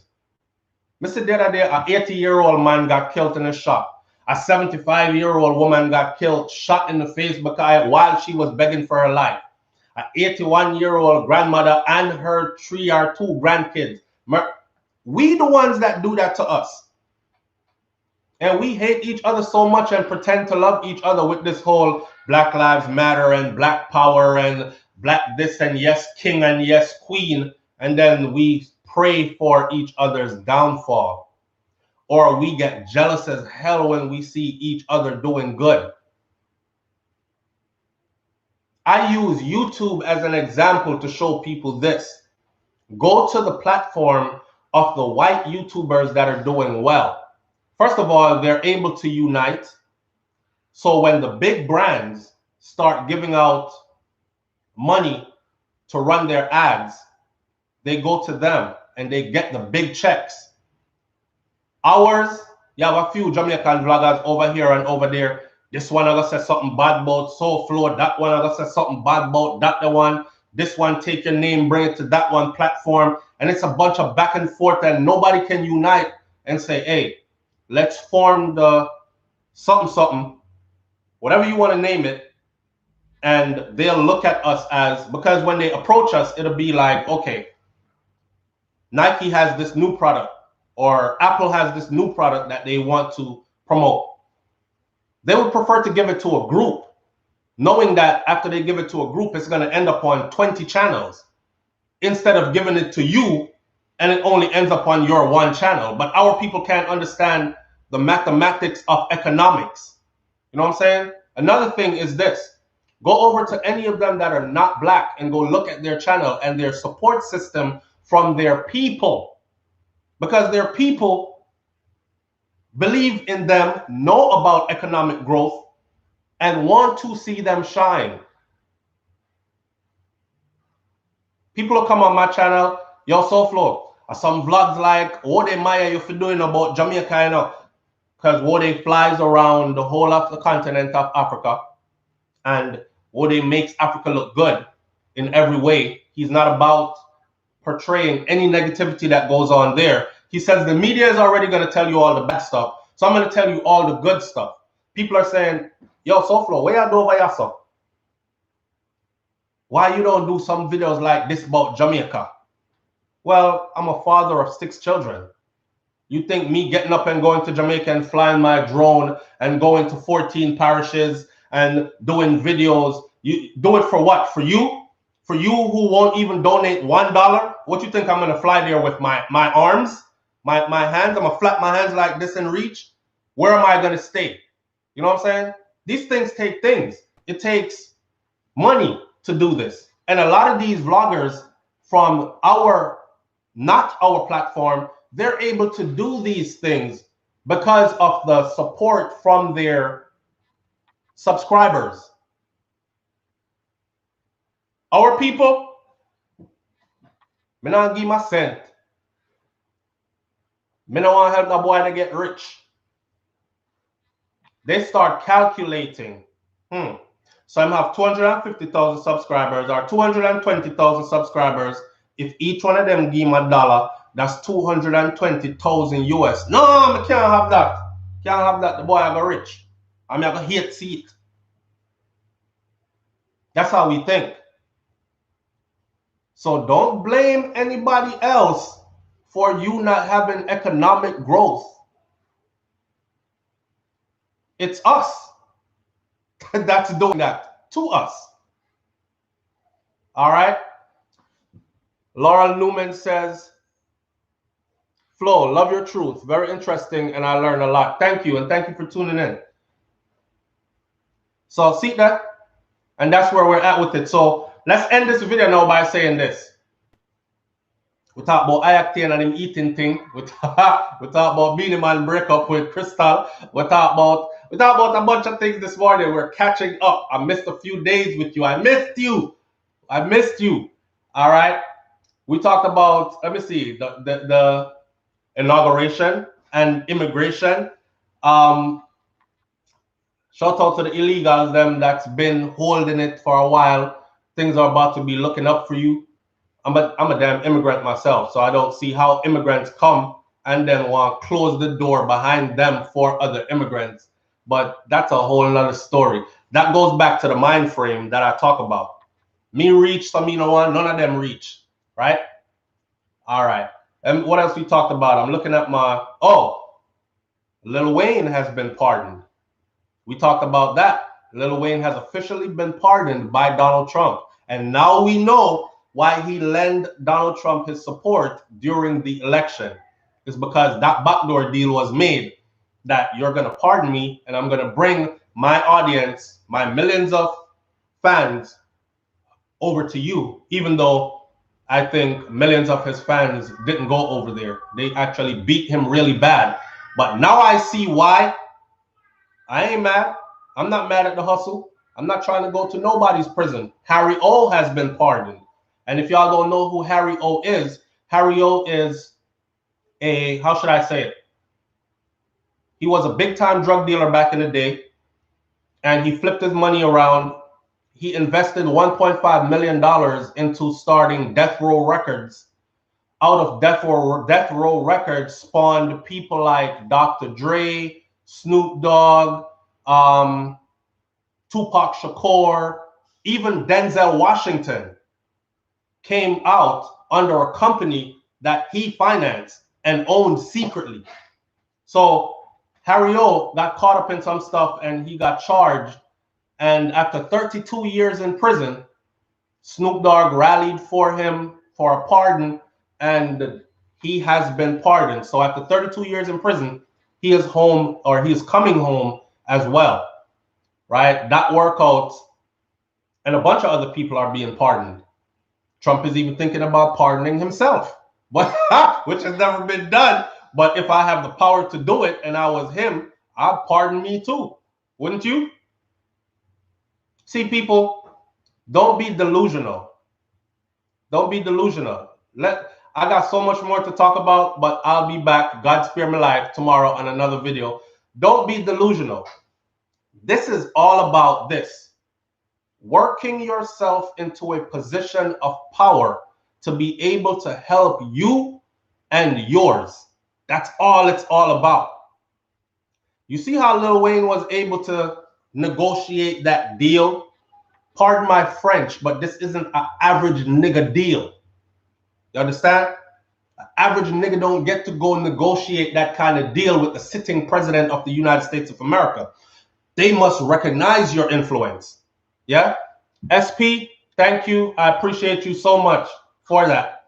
Mr. The other day, an 80-year-old man got killed in a shop. A 75-year-old woman got killed, shot in the face while she was begging for her life. An 81-year-old grandmother and her 3 or 2 grandkids. We the ones that do that to us. And we hate each other so much and pretend to love each other with this whole Black Lives Matter and Black Power and Black this and yes king and yes queen. And then we pray for each other's downfall. Or we get jealous as hell when we see each other doing good. I use YouTube as an example to show people this. Go to the platform of the white YouTubers that are doing well. First of all, they're able to unite. So when the big brands start giving out money to run their ads, they go to them and they get the big checks. Ours, you have a few Jamaican vloggers over here and over there. This one I gonna say something bad about SouFLo, that one I gonna say something bad about that one. This one take your name, bring it to that one platform, and it's a bunch of back and forth, and nobody can unite and say, hey, let's form the something, whatever you want to name it, and they'll look at us as, because when they approach us, it'll be like, okay, Nike has this new product, or Apple has this new product that they want to promote. They would prefer to give it to a group, knowing that after they give it to a group, it's going to end up on 20 channels, instead of giving it to you and it only ends up on your one channel. But our people can't understand the mathematics of economics. You know what I'm saying? Another thing is this. Go over to any of them that are not Black and go look at their channel and their support system from their people. Because their people believe in them, know about economic growth, and want to see them shine. People will come on my channel, yo, SouFLo, some vlogs like, what they Maya you for doing about Jamaica, you know, because what they flies around the whole of the continent of Africa, and what they makes Africa look good in every way. He's not about portraying any negativity that goes on there. He says the media is already going to tell you all the bad stuff, so I'm going to tell you all the good stuff. People are saying, yo, SouFLo, where you do over here, sir? Why you don't do some videos like this about Jamaica? Well, I'm a father of 6 children. You think me getting up and going to Jamaica and flying my drone and going to 14 parishes and doing videos, you do it for what? For you? For you who won't even donate $1? What you think I'm going to fly there with my arms, my hands? I'm going to flap my hands like this and reach? Where am I going to stay? You know what I'm saying? These things take things. It takes money to do this. And a lot of these vloggers from not our platform, they're able to do these things because of the support from their subscribers. Our people, me not give my cent. Me not want to help the boy to get rich. They start calculating. So I have 250,000 subscribers or 220,000 subscribers. If each one of them give me $1, that's 220,000 US. No, I can't have that. Can't have that. The boy I go rich. I mean, I go hate see it. That's how we think. So don't blame anybody else for you not having economic growth. It's us that's doing that to us. All right. Laurel Newman says, Flo, love your truth. Very interesting, and I learned a lot. Thank you, and thank you for tuning in. So see that? And that's where we're at with it. So let's end this video now by saying this. We talk about Ayakti and him eating thing. We talk about Beenie Man break up with Crystal. We talk about a bunch of things this morning. We're catching up. I missed a few days with you. I missed you. All right. We talked about, let me see, the inauguration and immigration. Shout out to the illegals, them that's been holding it for a while. Things are about to be looking up for you. I'm a damn immigrant myself, so I don't see how immigrants come and then want to close the door behind them for other immigrants. But that's a whole nother story. That goes back to the mind frame that I talk about. Me reach, some you know what, none of them reach, right? All right. And what else we talked about? I'm looking at my, Lil Wayne has been pardoned. We talked about that. Lil Wayne has officially been pardoned by Donald Trump. And now we know why he lent Donald Trump his support during the election. It's because that backdoor deal was made that you're going to pardon me and I'm going to bring my audience, my millions of fans over to you, even though I think millions of his fans didn't go over there. They actually beat him really bad. But now I see why. I ain't mad. I'm not mad at the hustle. I'm not trying to go to nobody's prison. Harry O has been pardoned. And if y'all don't know who Harry O is a, how should I say it? He was a big time drug dealer back in the day, and he flipped his money around. He invested $1.5 million into starting Death Row Records. Out of Death Row Records spawned people like Dr. Dre, Snoop Dogg, Tupac Shakur, even Denzel Washington came out under a company that he financed and owned secretly. So Harry O got caught up in some stuff and he got charged. And after 32 years in prison, Snoop Dogg rallied for him for a pardon, and he has been pardoned. So after 32 years in prison, he is home, or he is coming home as well, right? That workout, and a bunch of other people are being pardoned. Trump is even thinking about pardoning himself, but which has never been done. But if I have the power to do it and I was him, I'd pardon me too. Wouldn't you? See, people, don't be delusional. Don't be delusional. I got so much more to talk about, but I'll be back. God spare my life tomorrow on another video. Don't be delusional. This is all about this. Working yourself into a position of power to be able to help you and yours. That's all it's all about. You see how Lil Wayne was able to negotiate that deal? Pardon my French, but this isn't an average nigga deal. You understand? An average nigga don't get to go negotiate that kind of deal with the sitting president of the United States of America. They must recognize your influence. Yeah? SP, thank you. I appreciate you so much for that.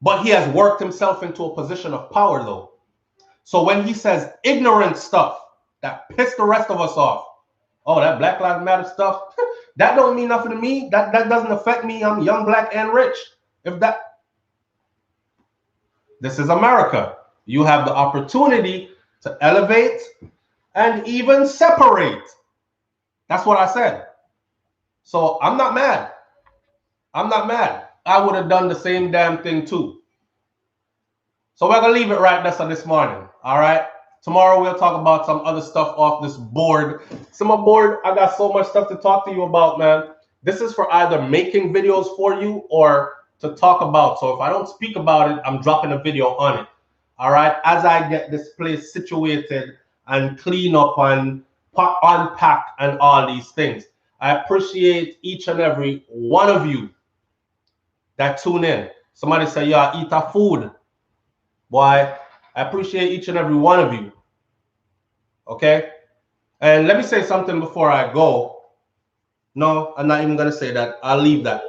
But he has worked himself into a position of power, though. So when he says ignorant stuff that piss the rest of us off, oh, that Black Lives Matter stuff, that don't mean nothing to me. That doesn't affect me. I'm young, black, and rich. This is America. You have the opportunity to elevate and even separate. That's what I said. So I'm not mad. I'm not mad. I would have done the same damn thing too. So we're going to leave it right there this morning. All right. Tomorrow we'll talk about some other stuff off this board. So my board, I got so much stuff to talk to you about, man. This is for either making videos for you or to talk about. So if I don't speak about it, I'm dropping a video on it. All right. As I get this place situated and clean up and unpack and all these things. I appreciate each and every one of you that tune in. Somebody say, yeah, eat a food. Boy, I appreciate each and every one of you. Okay? And let me say something before I go. No, I'm not even going to say that. I'll leave that.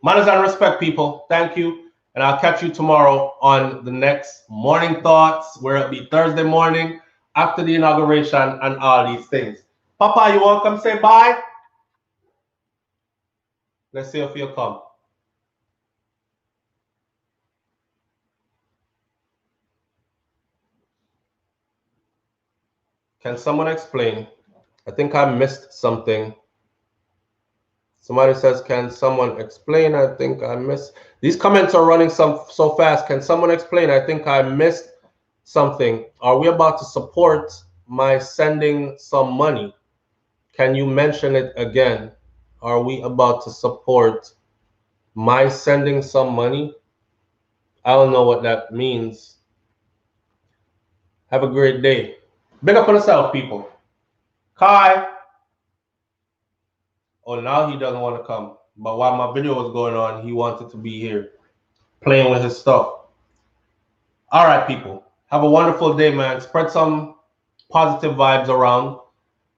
Manners and respect, people. Thank you. And I'll catch you tomorrow on the next Morning Thoughts, where it'll be Thursday morning after the inauguration and all these things. Papa, you want to come say bye? Let's see if you'll come. Can someone explain? I think I missed something. Somebody says, can someone explain? I think I missed. These comments are running so fast. Can someone explain? I think I missed something. Are we about to support my sending some money? Can you mention it again? Are we about to support my sending some money? I don't know what that means. Have a great day. Big up on yourself, people. Kai. Oh, now he doesn't want to come. But while my video was going on, he wanted to be here playing with his stuff. All right, people. Have a wonderful day, man. Spread some positive vibes around.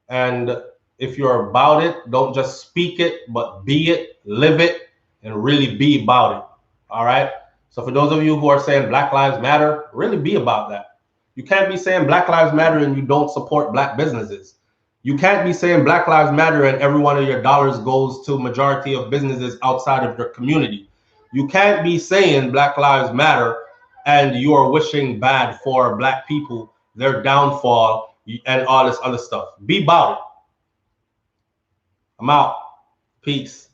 And if you're about it, don't just speak it, but be it, live it, and really be about it. All right? So for those of you who are saying Black Lives Matter, really be about that. You can't be saying Black Lives Matter and you don't support black businesses. You can't be saying Black Lives Matter and every one of your dollars goes to majority of businesses outside of your community. You can't be saying Black Lives Matter and you are wishing bad for black people, their downfall, and all this other stuff. Be about it. I'm out. Peace.